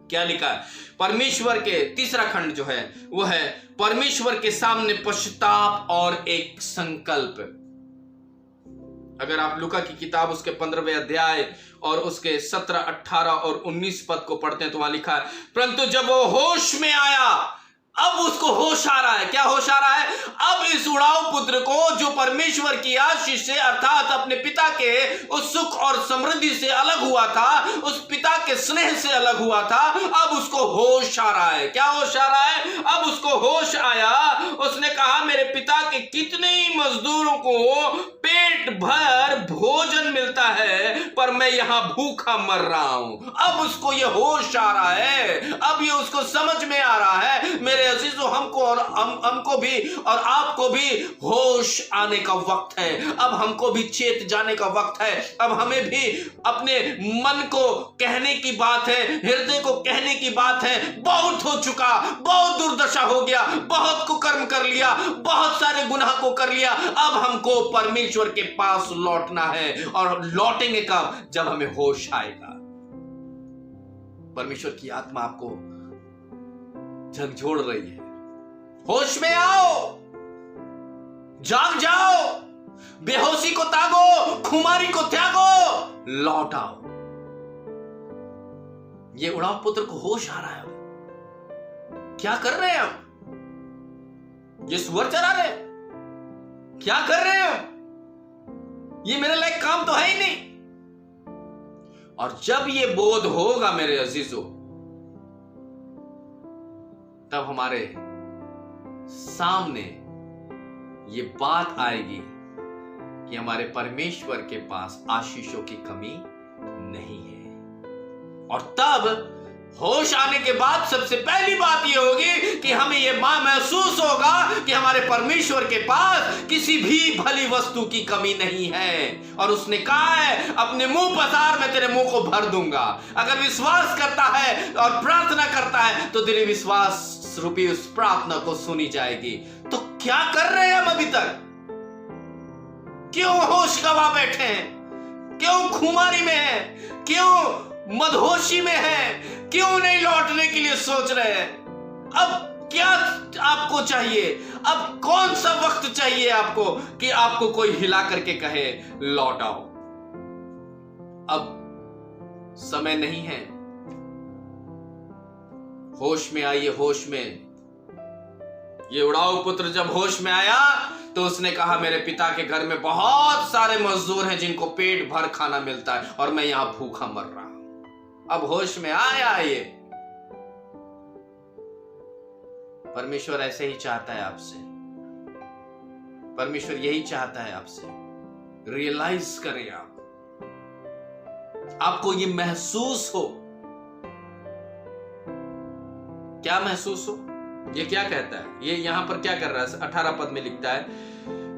क्या लिखा है? परमेश्वर के तीसरा खंड जो है वो है परमेश्वर के सामने पश्चाताप और एक संकल्प। अगर आप लूका की किताब उसके 15वें अध्याय और उसके 17, 18 और 19 पद को पढ़ते हैं तो वहां लिखा है, परंतु जब वो होश में आया, अब उसको होश आ रहा है। क्या होश आ रहा है? अब इस उड़ाऊ पुत्र को, जो परमेश्वर की आशीष से अर्थात अपने पिता के उस सुख और समृद्धि से अलग हुआ था, उस पिता के स्नेह से अलग हुआ था, अब उसको होश आ रहा है। क्या होश आ रहा है? अब उसको होश आया। उसने कहा, मेरे पिता के कितने ही मजदूरों को पेट भर भोजन मिलता है, पर मैं यहां भूखा मर रहा हूं। अब उसको ये होश आ रहा है, अब ये उसको समझ में आ रहा है। मेरे अजीजों, हमको भी और आपको भी होश आने का वक्त है। अब हमको भी चेत जाने का वक्त है। अब हमें भी अपने मन को कहने की बात है, हृदय को कहने की बात है, बहुत हो चुका, बहुत दुर्दशा हो गया, बहुत कुकर्म कर लिया, बहुत सारे गुनाह को कर लिया। अब हमको परमेश्वर के पास लौटना है। और लौटेंगे कब? जब हमें होश आएगा। परमेश्वर की आत्मा आपको झकझोर रही है, होश में आओ, जाग जाओ, बेहोशी को त्यागो, खुमारी को त्यागो, लौट आओ। ये उड़ाऊ पुत्र को होश आ रहा है। क्या कर रहे हैं हम? ये सुअर चरा रहे हैं? क्या कर रहे हैं हम? ये मेरे लायक काम तो है ही नहीं। और जब ये बोध होगा मेरे अजीजों, तब हमारे सामने ये बात आएगी कि हमारे परमेश्वर के पास आशीषों की कमी नहीं है। और तब होश आने के बाद सबसे पहली बात यह होगी कि हमें यह महसूस होगा कि हमारे परमेश्वर के पास किसी भी भली वस्तु की कमी नहीं है। और उसने कहा है, अपने मुंह पसार मैं तेरे मुंह को भर दूंगा। अगर विश्वास करता है और प्रार्थना करता है तो तेरे विश्वास रूपी उस प्रार्थना को सुनी जाएगी। तो क्या कर रहे हैं हम अभी तक? क्यों होश गवा बैठे हैं? क्यों खुमारी में है? क्यों मदहोशी में है? क्यों नहीं लौटने के लिए सोच रहे हैं? अब क्या आपको चाहिए? अब कौन सा वक्त चाहिए आपको कि आपको कोई हिला करके कहे लौट आओ? अब समय नहीं है। होश में आइए, होश में। ये उड़ाऊ पुत्र जब होश में आया तो उसने कहा, मेरे पिता के घर में बहुत सारे मजदूर हैं जिनको पेट भर खाना मिलता है और मैं यहां भूखा मर रहा हूं। अब होश में आया ये। परमेश्वर ऐसे ही चाहता है आपसे। परमेश्वर यही चाहता है आपसे। रियलाइज करें आपको ये महसूस हो। क्या महसूस हो? ये क्या कहता है? ये यहां पर क्या कर रहा है? 18 पद में लिखता है,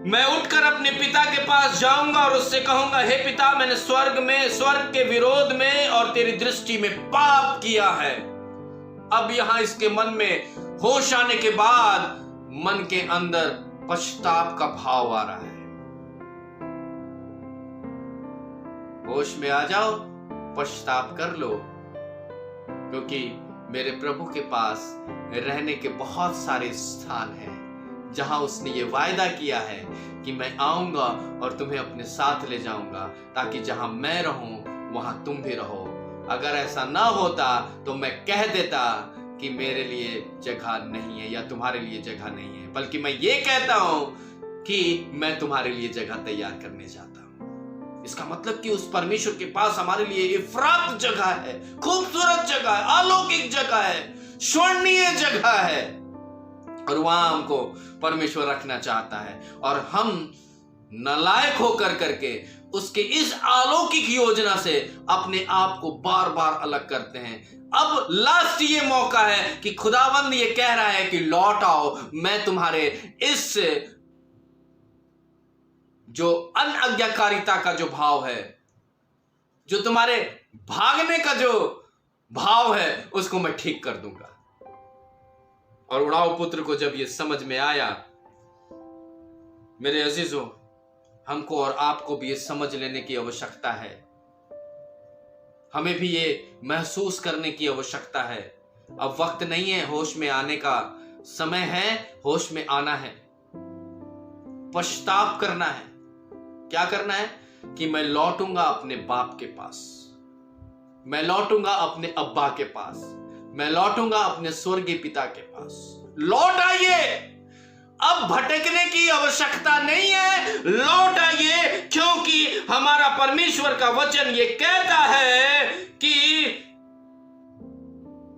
मैं उठकर अपने पिता के पास जाऊंगा और उससे कहूंगा, हे पिता, मैंने स्वर्ग के विरोध में और तेरी दृष्टि में पाप किया है। अब यहां इसके मन में होश आने के बाद मन के अंदर पश्चाताप का भाव आ रहा है। होश में आ जाओ, पश्चाताप कर लो, क्योंकि मेरे प्रभु के पास रहने के बहुत सारे स्थान हैं जहां उसने ये वायदा किया है कि मैं आऊंगा और तुम्हें अपने साथ ले जाऊंगा, ताकि जहां मैं रहूं वहां तुम भी रहो। अगर ऐसा ना होता तो मैं कह देता कि मेरे लिए जगह नहीं है या तुम्हारे लिए जगह नहीं है, बल्कि मैं ये कहता हूं कि मैं तुम्हारे लिए जगह तैयार करने जाता हूं। इसका मतलब कि उस परमेश्वर के पास हमारे लिए इफरात जगह है, खूबसूरत जगह है, अलौकिक जगह है, स्वर्णीय जगह है, और वहां हमको परमेश्वर रखना चाहता है। और हम नालायक होकर करके उसके इस अलौकिक योजना से अपने आप को बार बार अलग करते हैं। अब लास्ट ये मौका है कि खुदावंद ये कह रहा है कि लौट आओ, मैं तुम्हारे इस जो अनआज्ञाकारिता का जो भाव है, जो तुम्हारे भागने का जो भाव है, उसको मैं ठीक कर दूंगा। और उड़ाऊ पुत्र को जब ये समझ में आया, मेरे अजीजों, हमको और आपको भी ये समझ लेने की आवश्यकता है। हमें भी ये महसूस करने की आवश्यकता है। अब वक्त नहीं है, होश में आने का समय है, होश में आना है, पश्चाताप करना है। क्या करना है? कि मैं लौटूंगा अपने बाप के पास, मैं लौटूंगा अपने अब्बा के पास, मैं लौटूंगा अपने स्वर्गीय पिता के पास। लौट आइए, अब भटकने की आवश्यकता नहीं है, लौट आइए, क्योंकि हमारा परमेश्वर का वचन ये कहता है कि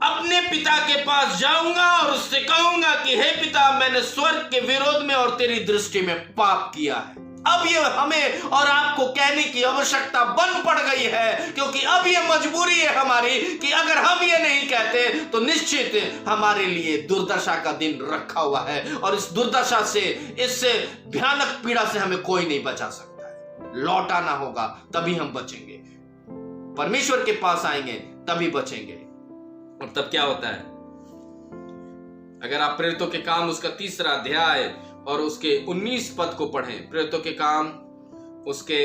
अपने पिता के पास जाऊंगा और उससे कहूंगा कि हे पिता, मैंने स्वर्ग के विरोध में और तेरी दृष्टि में पाप किया है। अब ये हमें और आपको कहने की आवश्यकता बन पड़ गई है, क्योंकि अब ये मजबूरी है हमारी कि अगर हम ये नहीं कहते तो निश्चित हमारे लिए दुर्दशा का दिन रखा हुआ है, और इस दुर्दशा से, इस भयानक पीड़ा से हमें कोई नहीं बचा सकता है। लौट आना होगा, तभी हम बचेंगे। परमेश्वर के पास आएंगे तभी बचेंगे। और तब क्या होता है? अगर आप प्रेरितों के काम उसका 3रा अध्याय और उसके 19 पद को पढ़ें, प्रेरितों के काम उसके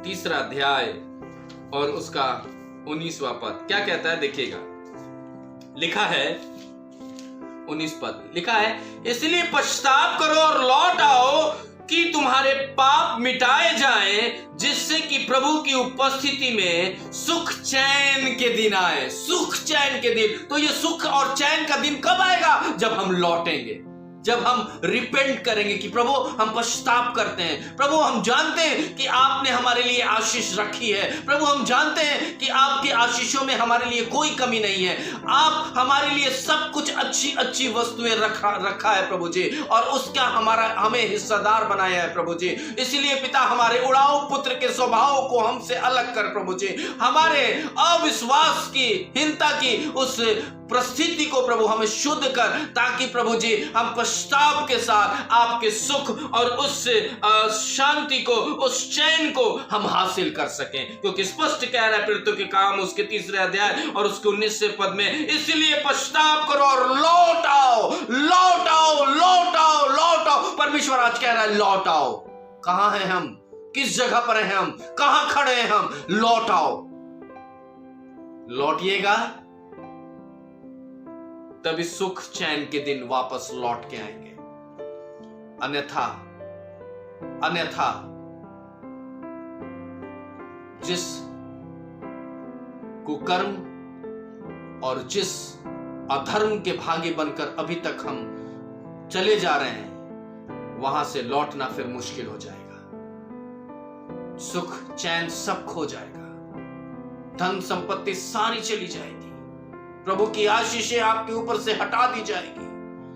3रा अध्याय और उसका 19वां पद क्या कहता है, देखिएगा। लिखा है 19 पद, लिखा है, इसलिए पश्चाताप करो और लौट आओ कि तुम्हारे पाप मिटाए जाएं, जिससे कि प्रभु की उपस्थिति में सुख चैन के दिन आए। सुख चैन के दिन। तो ये सुख और चैन का दिन कब आएगा? जब हम लौटेंगे, जब हम रिपेंट करेंगे कि प्रभु हम पश्चाताप करते हैं, प्रभु हम जानते हैं कि आपने हमारे लिए आशीष रखी है, प्रभु हम जानते हैं कि आपके आशीषों में हमारे लिए कोई कमी नहीं है, आप हमारे लिए सब कुछ अच्छी अच्छी वस्तुएं रखा है प्रभु जी, और उसका हमें हिस्सेदार बनाया है प्रभु जी। इसलिए पिता हमारे उड़ाऊ पुत्र के स्वभाव को हमसे अलग कर प्रभु जी, हमारे अविश्वास की हीनता की उस परिस्थिति को प्रभु हमें शुद्ध कर, ताकि प्रभु जी हम पश्चाताप के साथ आपके सुख और उस शांति को, उस चैन को हम हासिल कर सकें, क्योंकि स्पष्ट कह रहा है प्रेरितों के काम उसके 3 अध्याय और उसके 19वें पद में, इसलिए पश्चाताप करो और लौट आओ, लौट आओ, लौट आओ, लौट आओ। परमेश्वर आज कह रहा है लौट आओ। कहां हैं हम, किस जगह पर हैं हम, कहां खड़े हैं हम? लौट आओ। लौटिएगा तभी सुख चैन के दिन वापस लौट के आएंगे, अन्यथा जिस कुकर्म और जिस अधर्म के भागी बनकर अभी तक हम चले जा रहे हैं, वहां से लौटना फिर मुश्किल हो जाएगा। सुख चैन सब खो जाएगा, धन संपत्ति सारी चली जाएगी, प्रभु की आशीषें आपके ऊपर से हटा दी जाएगी।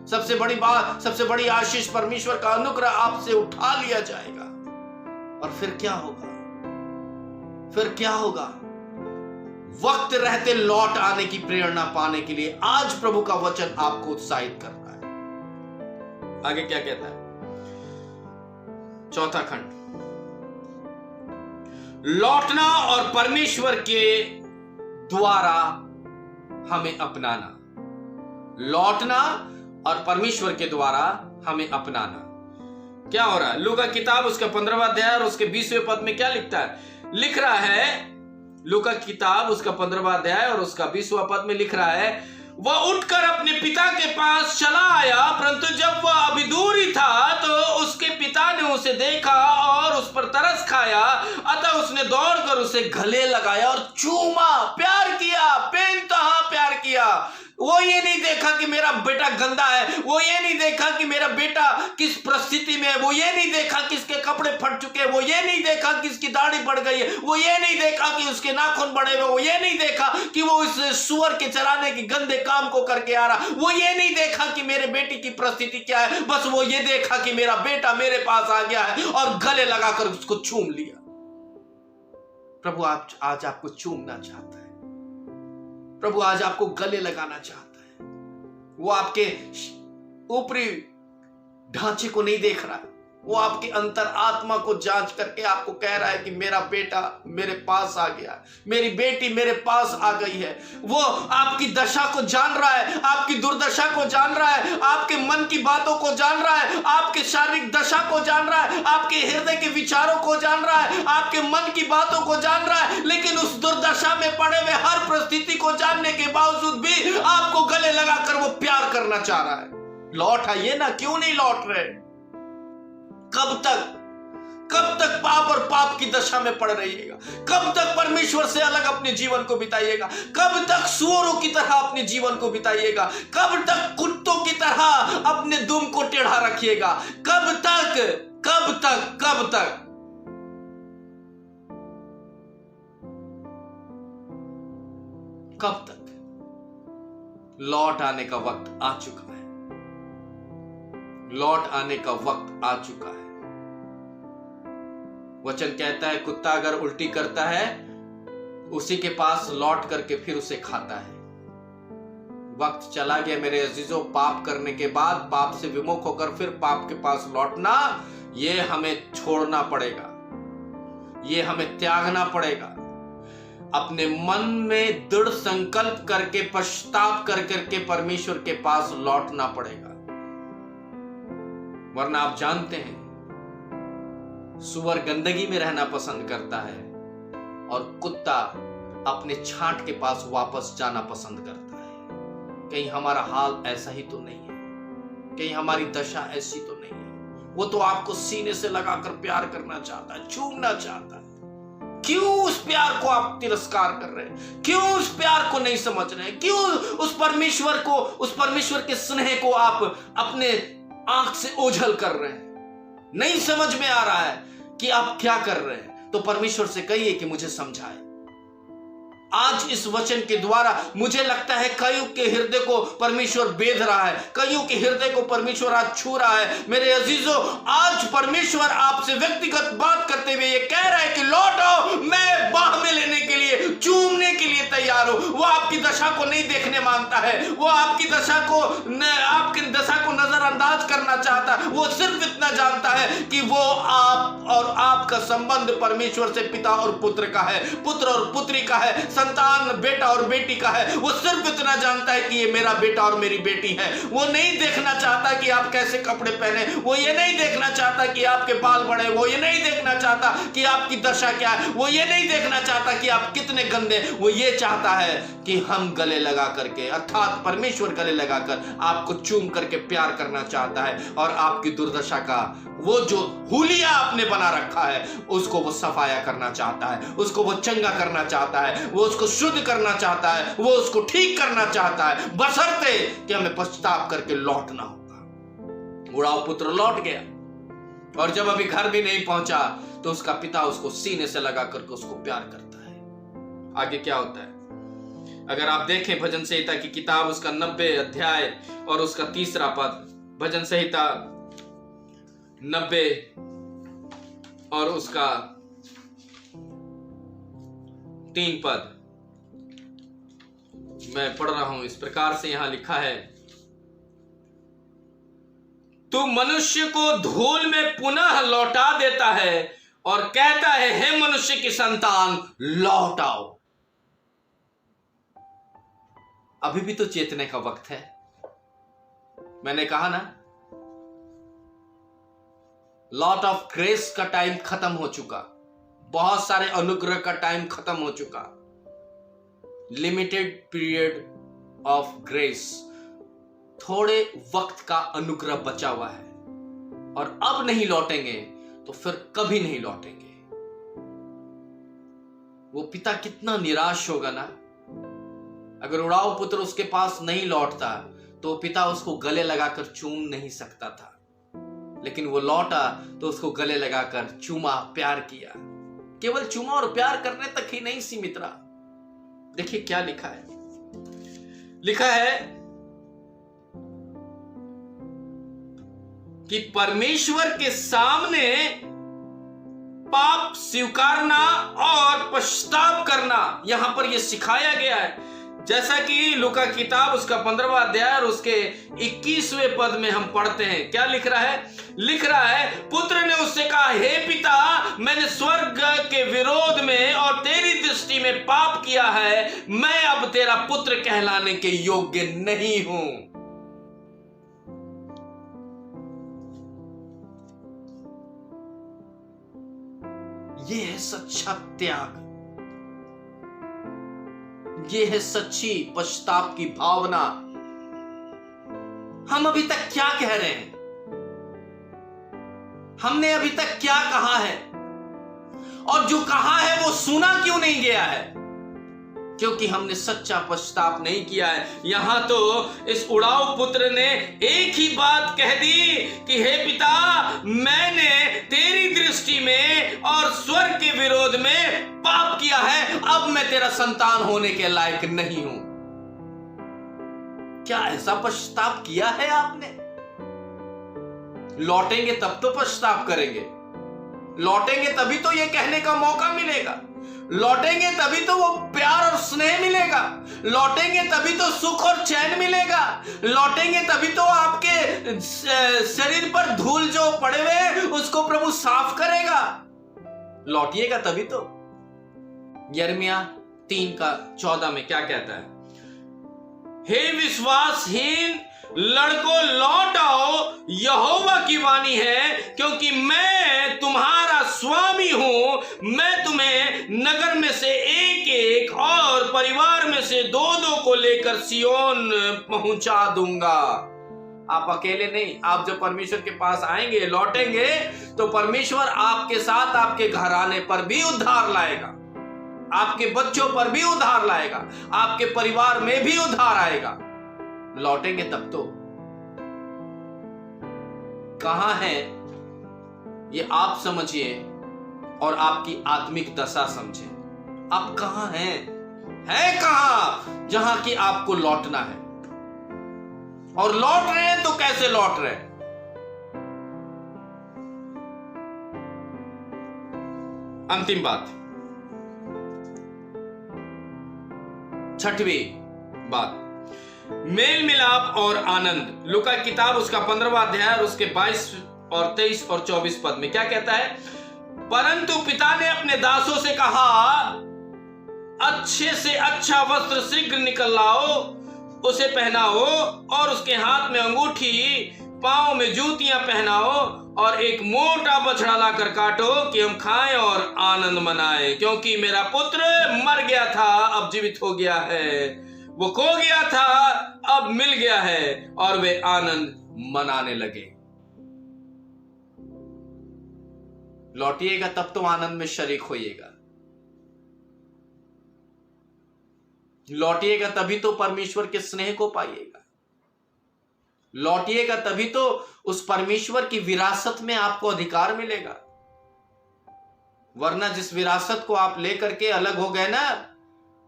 सबसे बड़ी बात, सबसे बड़ी आशीष परमेश्वर का अनुग्रह आपसे उठा लिया जाएगा। और फिर क्या होगा? फिर क्या होगा? वक्त रहते लौट आने की प्रेरणा पाने के लिए आज प्रभु का वचन आपको उत्साहित करता है। आगे क्या कहता है? 4था खंड, लौटना और परमेश्वर के द्वारा हमें अपनाना। लौटना और परमेश्वर के द्वारा हमें अपनाना। क्या हो रहा है? लूका किताब उसका 15वां अध्याय और उसके 20वें पद में क्या लिखता है? लिख रहा है, लूका किताब उसका 15वां अध्याय और उसका 20वां पद में लिख रहा है, वह उठकर अपने पिता के पास चला आया, परंतु जब वह अभी दूर ही था तो उसके पिता ने उसे देखा और उस पर तरस खाया, अतः उसने दौड़कर उसे गले लगाया और चूमा, प्यार किया, बेइंतहा प्यार किया। वो ये नहीं देखा कि मेरा बेटा गंदा है, वो ये नहीं देखा कि मेरा बेटा किस परिस्थिति में है, वो ये नहीं देखा कि इसके कपड़े फट चुके हैं, वो ये नहीं देखा कि इसकी दाढ़ी बढ़ गई है, वो ये नहीं देखा कि उसके नाखून बढ़े हुए, वो ये नहीं देखा कि वो इस सुअर के चराने के गंदे काम को करके आ रहा, वो ये नहीं देखा कि मेरे बेटी की परिस्थिति क्या है, बस वो ये देखा कि मेरा बेटा मेरे पास आ गया है और गले लगाकर उसको चूम लिया। प्रभु आज आपको चूमना चाहता है, प्रभु आज आपको गले लगाना चाहता है। वो आपके ऊपरी ढांचे को नहीं देख रहा, वो आपके अंतर आत्मा को जांच करके आपको कह रहा है कि मेरा बेटा मेरे पास आ गया, मेरी बेटी मेरे पास आ गई है। वो आपकी दशा को जान रहा है, आपकी दुर्दशा को जान रहा है, आपके मन की बातों को जान रहा है, आपके शारीरिक दशा को जान रहा है, आपके हृदय के विचारों को जान रहा है, आपके मन की बातों को जान रहा है। लेकिन उस दुर्दशा में पड़े हुए हर परिस्थिति को जानने के बावजूद भी आपको गले लगाकर वो प्यार करना चाह रहा है। लौट आइए ना, क्यों नहीं लौट रहे? कब तक पाप और पाप की दशा में पड़ रहिएगा? कब तक परमेश्वर से अलग अपने जीवन को बिताइएगा? कब तक सूअरों की तरह अपने जीवन को बिताइएगा? कब तक कुत्तों की तरह अपने दुम को टेढ़ा रखिएगा? कब तक कब तक कब तक? कब तक? लौट आने का वक्त आ चुका है। लौट आने का वक्त आ चुका है। वचन कहता है, कुत्ता अगर उल्टी करता है उसी के पास लौट करके फिर उसे खाता है। वक्त चला गया मेरे अजीजों, पाप करने के बाद, पाप से विमुख होकर फिर पाप के पास लौटना, ये हमें छोड़ना पड़ेगा, ये हमें त्यागना पड़ेगा। अपने मन में दृढ़ संकल्प करके, पश्चाताप कर करके परमेश्वर के पास लौटना पड़ेगा। वरना आप जानते हैं, सुअर गंदगी में रहना पसंद करता है और कुत्ता अपने छांट के पास वापस जाना पसंद करता है। कहीं हमारा हाल ऐसा ही तो नहीं है? कहीं हमारी दशा ऐसी तो नहीं है? वो तो आपको सीने से लगाकर प्यार करना चाहता है, छूमना चाहता है। क्यों उस प्यार को आप तिरस्कार कर रहे हैं? क्यों उस प्यार को नहीं समझ रहे हैं? क्यों उस परमेश्वर के स्नेह को आप अपने आंख से ओझल कर रहे हैं, नहीं समझ में आ रहा है कि आप क्या कर रहे हैं, तो परमेश्वर से कहिए कि मुझे समझाए। आज इस वचन के द्वारा मुझे लगता है कईयों के हृदय को परमेश्वर बेध रहा है, कईयों के हृदय को परमेश्वर आज छू रहा है। मेरे अजीजों, आज परमेश्वर आपसे व्यक्तिगत बात करते हुए ये कह रहा है कि लौट आओ, मैं बाह में लेने के लिए, चूमने के लिए तैयार हूं। वो आपकी दशा को नहीं देखने मांगता है, वो आपकी दशा को नजरअंदाज करना चाहता है। वो सिर्फ इतना जानता है कि वो आप और आपका संबंध परमेश्वर से पिता और पुत्र का है, पुत्र और पुत्री का है, संतान बेटा और बेटी का है। वो सिर्फ इतना जानता है कि ये मेरा बेटा और मेरी बेटी है। वो नहीं देखना चाहता कि आप कैसे कपड़े पहने, वो ये नहीं देखना चाहता कि आपके बाल बड़े, वो ये नहीं देखना चाहता कि आपकी दशा क्या है, वो ये नहीं देखना चाहता कि आप कितने गंदे। वो ये चाहता है कि हम गले लगा करके, अर्थात परमेश्वर गले लगाकर आपको चूम करके प्यार करना चाहता है, और आपकी दुर्दशा का वो जो हुलिया आपने बना रखा है उसको वो सफाया करना चाहता है, उसको वो चंगा करना चाहता है, वो उसको शुद्ध करना चाहता है, वो उसको ठीक करना चाहता है, बशर्ते कि हमें पश्चाताप करके लौटना होगा। उड़ाऊ पुत्र लौट गया, और जब अभी घर भी नहीं पहुंचा तो उसका पिता उसको सीने से लगा करके उसको प्यार करता है। आगे क्या होता है? अगर आप देखें भजन संहिता की किताब, उसका 90 अध्याय और उसका 3 पद, भजन संहिता 90 और उसका 3 पद मैं पढ़ रहा हूं। इस प्रकार से यहां लिखा है, तू मनुष्य को धूल में पुनः लौटा देता है और कहता है, हे मनुष्य की संतान लौट आओ। अभी भी तो चेतने का वक्त है। मैंने कहा ना, लॉट ऑफ ग्रेस का टाइम खत्म हो चुका, बहुत सारे अनुग्रह का टाइम खत्म हो चुका। लिमिटेड पीरियड ऑफ ग्रेस, थोड़े वक्त का अनुग्रह बचा हुआ है, और अब नहीं लौटेंगे तो फिर कभी नहीं लौटेंगे। वो पिता कितना निराश होगा ना, अगर उड़ाऊ पुत्र उसके पास नहीं लौटता तो पिता उसको गले लगाकर चूम नहीं सकता था, लेकिन वो लौटा तो उसको गले लगाकर चूमा, प्यार किया। केवल चूमा और प्यार करने तक ही नहीं सीमित रहा। देखिए क्या लिखा है, लिखा है कि परमेश्वर के सामने पाप स्वीकारना और पश्चाताप करना यहां पर यह सिखाया गया है। जैसा कि लूका किताब उसका 15वां अध्याय और उसके 21वें पद में हम पढ़ते हैं, क्या लिख रहा है? लिख रहा है, पुत्र ने उससे कहा, हे पिता, मैंने स्वर्ग के विरोध में और तेरी दृष्टि में पाप किया है, मैं अब तेरा पुत्र कहलाने के योग्य नहीं हूं। यह है सच्चा त्याग, ये है सच्ची पश्चाताप की भावना। हम अभी तक क्या कह रहे हैं? हमने अभी तक क्या कहा है? और जो कहा है वो सुना क्यों नहीं गया है? क्योंकि हमने सच्चा पश्चाताप नहीं किया है। यहां तो इस उड़ाऊ पुत्र ने एक ही बात कह दी कि हे पिता, मैंने तेरी दृष्टि में और स्वर्ग के विरोध में पाप किया है, अब मैं तेरा संतान होने के लायक नहीं हूं। क्या ऐसा पश्चाताप किया है आपने? लौटेंगे तब तो पश्चाताप करेंगे, लौटेंगे तभी तो यह कहने का मौका मिलेगा, लौटेंगे तभी तो वो प्यार और स्नेह मिलेगा, लौटेंगे तभी तो सुख और चैन मिलेगा, लौटेंगे तभी तो आपके शरीर पर धूल जो पड़े हुए उसको प्रभु साफ करेगा। लौटिएगा तभी तो। यिर्मयाह 3:14 में क्या कहता है? हे विश्वासहीन लड़कों, लौट आओ, यहोवा की वाणी है, क्योंकि मैं तुम्हारा स्वामी हूं। मैं तुम्हें नगर में से एक और परिवार में से 2 को लेकर सियोन पहुंचा दूंगा। आप अकेले नहीं, आप जब परमेश्वर के पास आएंगे, लौटेंगे, तो परमेश्वर आपके साथ आपके घराने पर भी उद्धार लाएगा, आपके बच्चों पर भी उद्धार लाएगा, आपके परिवार में भी उद्धार आएगा। लौटेंगे तब तो। कहां है ये आप समझिए और आपकी आत्मिक दशा समझे। आप कहां हैं? है कहां जहां कि आपको लौटना है? और लौट रहे हैं तो कैसे लौट रहे हैं? अंतिम बात, छठवीं बात, मेल मिलाप और आनंद। लूका की किताब उसका 15वां अध्याय और उसके 22 और 23 और 24 पद में क्या कहता है? परंतु पिता ने अपने दासों से कहा, अच्छे से अच्छा वस्त्र शीघ्र निकल लाओ, उसे पहनाओ और उसके हाथ में अंगूठी, पांव में जूतियां पहनाओ और एक मोटा बछड़ा लाकर काटो कि हम खाएं और आनंद मनाएं, क्योंकि मेरा पुत्र मर गया था अब जीवित हो गया है, वो खो गया था अब मिल गया है। और वे आनंद मनाने लगे। लौटिएगा तब तो आनंद में शरीक होइएगा। लौटिएगा तभी तो परमेश्वर के स्नेह को पाइएगा। लौटिएगा तभी तो उस परमेश्वर की विरासत में आपको अधिकार मिलेगा। वरना जिस विरासत को आप लेकर के अलग हो गए ना,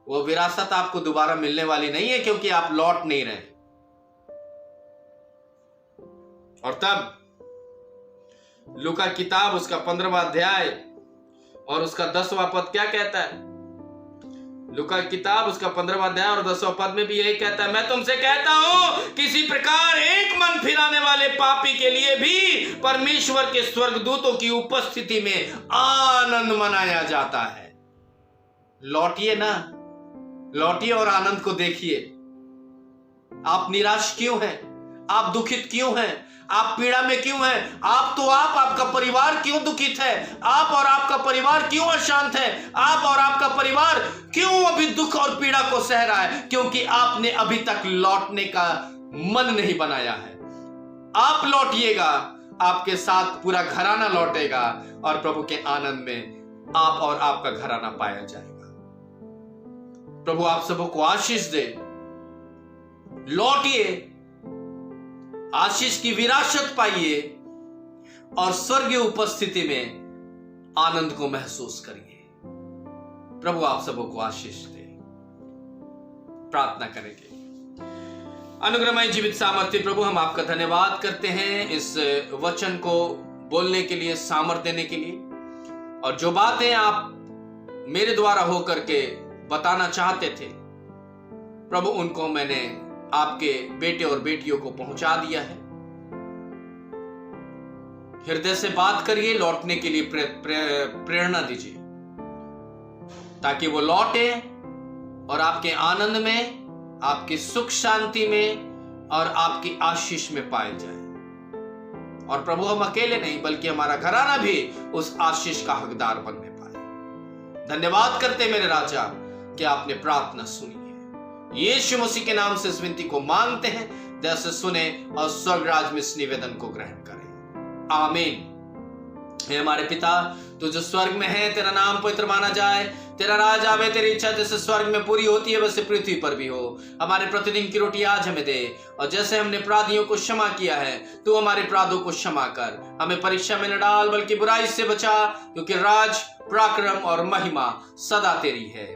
वो विरासत आपको दोबारा मिलने वाली नहीं है, क्योंकि आप लौट नहीं रहे। और तब लूका किताब उसका 15वां अध्याय और उसका 10वां पद क्या कहता है? लूका किताब उसका 15वां अध्याय और 10वां पद में भी यही कहता है, मैं तुमसे कहता हूं किसी प्रकार एक मन फिराने वाले पापी के लिए भी परमेश्वर के स्वर्गदूतों की उपस्थिति में आनंद मनाया जाता है। लौटिए ना, लौटिए और आनंद को देखिए। आप निराश क्यों हैं? आप दुखित क्यों हैं? आप पीड़ा में क्यों हैं? आपका परिवार क्यों दुखित है? आप और आपका परिवार क्यों अशांत है? आप और आपका परिवार क्यों अभी दुख और पीड़ा को सह रहा है? क्योंकि आपने अभी तक लौटने का मन नहीं बनाया है। आप लौटिएगा, आपके साथ पूरा घराना लौटेगा और प्रभु के आनंद में आप और आपका घराना पाया जाएगा। प्रभु आप सबको आशीष दे। लौटिए, आशीष की विरासत पाइए और स्वर्गीय उपस्थिति में आनंद को महसूस करिए। प्रभु आप सबको आशीष दे। प्रार्थना करेंगे। अनुग्रहमय जीवित सामर्थ्य प्रभु, हम आपका धन्यवाद करते हैं इस वचन को बोलने के लिए, सामर्थ्य देने के लिए, और जो बातें आप मेरे द्वारा होकर के बताना चाहते थे प्रभु, उनको मैंने आपके बेटे और बेटियों को पहुंचा दिया है। हृदय से बात करिए, लौटने के लिए प्रेरणा दीजिए, ताकि वो लौटे और आपके आनंद में, आपकी सुख शांति में और आपकी आशीष में पाए जाए। और प्रभु हम अकेले नहीं बल्कि हमारा घराना भी उस आशीष का हकदार बनने पाए। धन्यवाद करते मेरे राजा कि आपने प्रार्थना सुनी। यीशु मसीह के नाम से इस विनती को मांगते हैं, दया से सुने और स्वर्ग राज में इस निवेदन को ग्रहण करें। आमीन। हे हमारे पिता, तू जो स्वर्ग में है, तेरा नाम पवित्र माना जाए, तेरा राज आवे, तेरी इच्छा जैसे स्वर्ग में पूरी होती है वैसे पृथ्वी पर भी हो। हमारे प्रतिदिन की रोटी आज हमें दे, और जैसे हमने अपराधियों को क्षमा किया है, तू हमारे अपराधों को क्षमा कर। हमें परीक्षा में न डाल बल्कि बुराई से बचा, क्योंकि राज, पराक्रम और महिमा सदा तेरी है।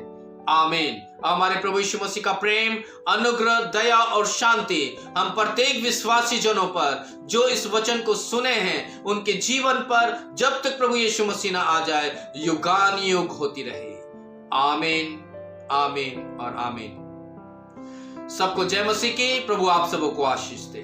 आमीन। हमारे प्रभु यीशु मसीह का प्रेम, अनुग्रह, दया और शांति हम प्रत्येक विश्वासी जनों पर जो इस वचन को सुने हैं उनके जीवन पर जब तक प्रभु यीशु मसीह ना आ जाए युगान युग होती रहे। आमीन, आमीन और आमीन। सबको जय मसीह की। प्रभु आप सबको आशीष दे।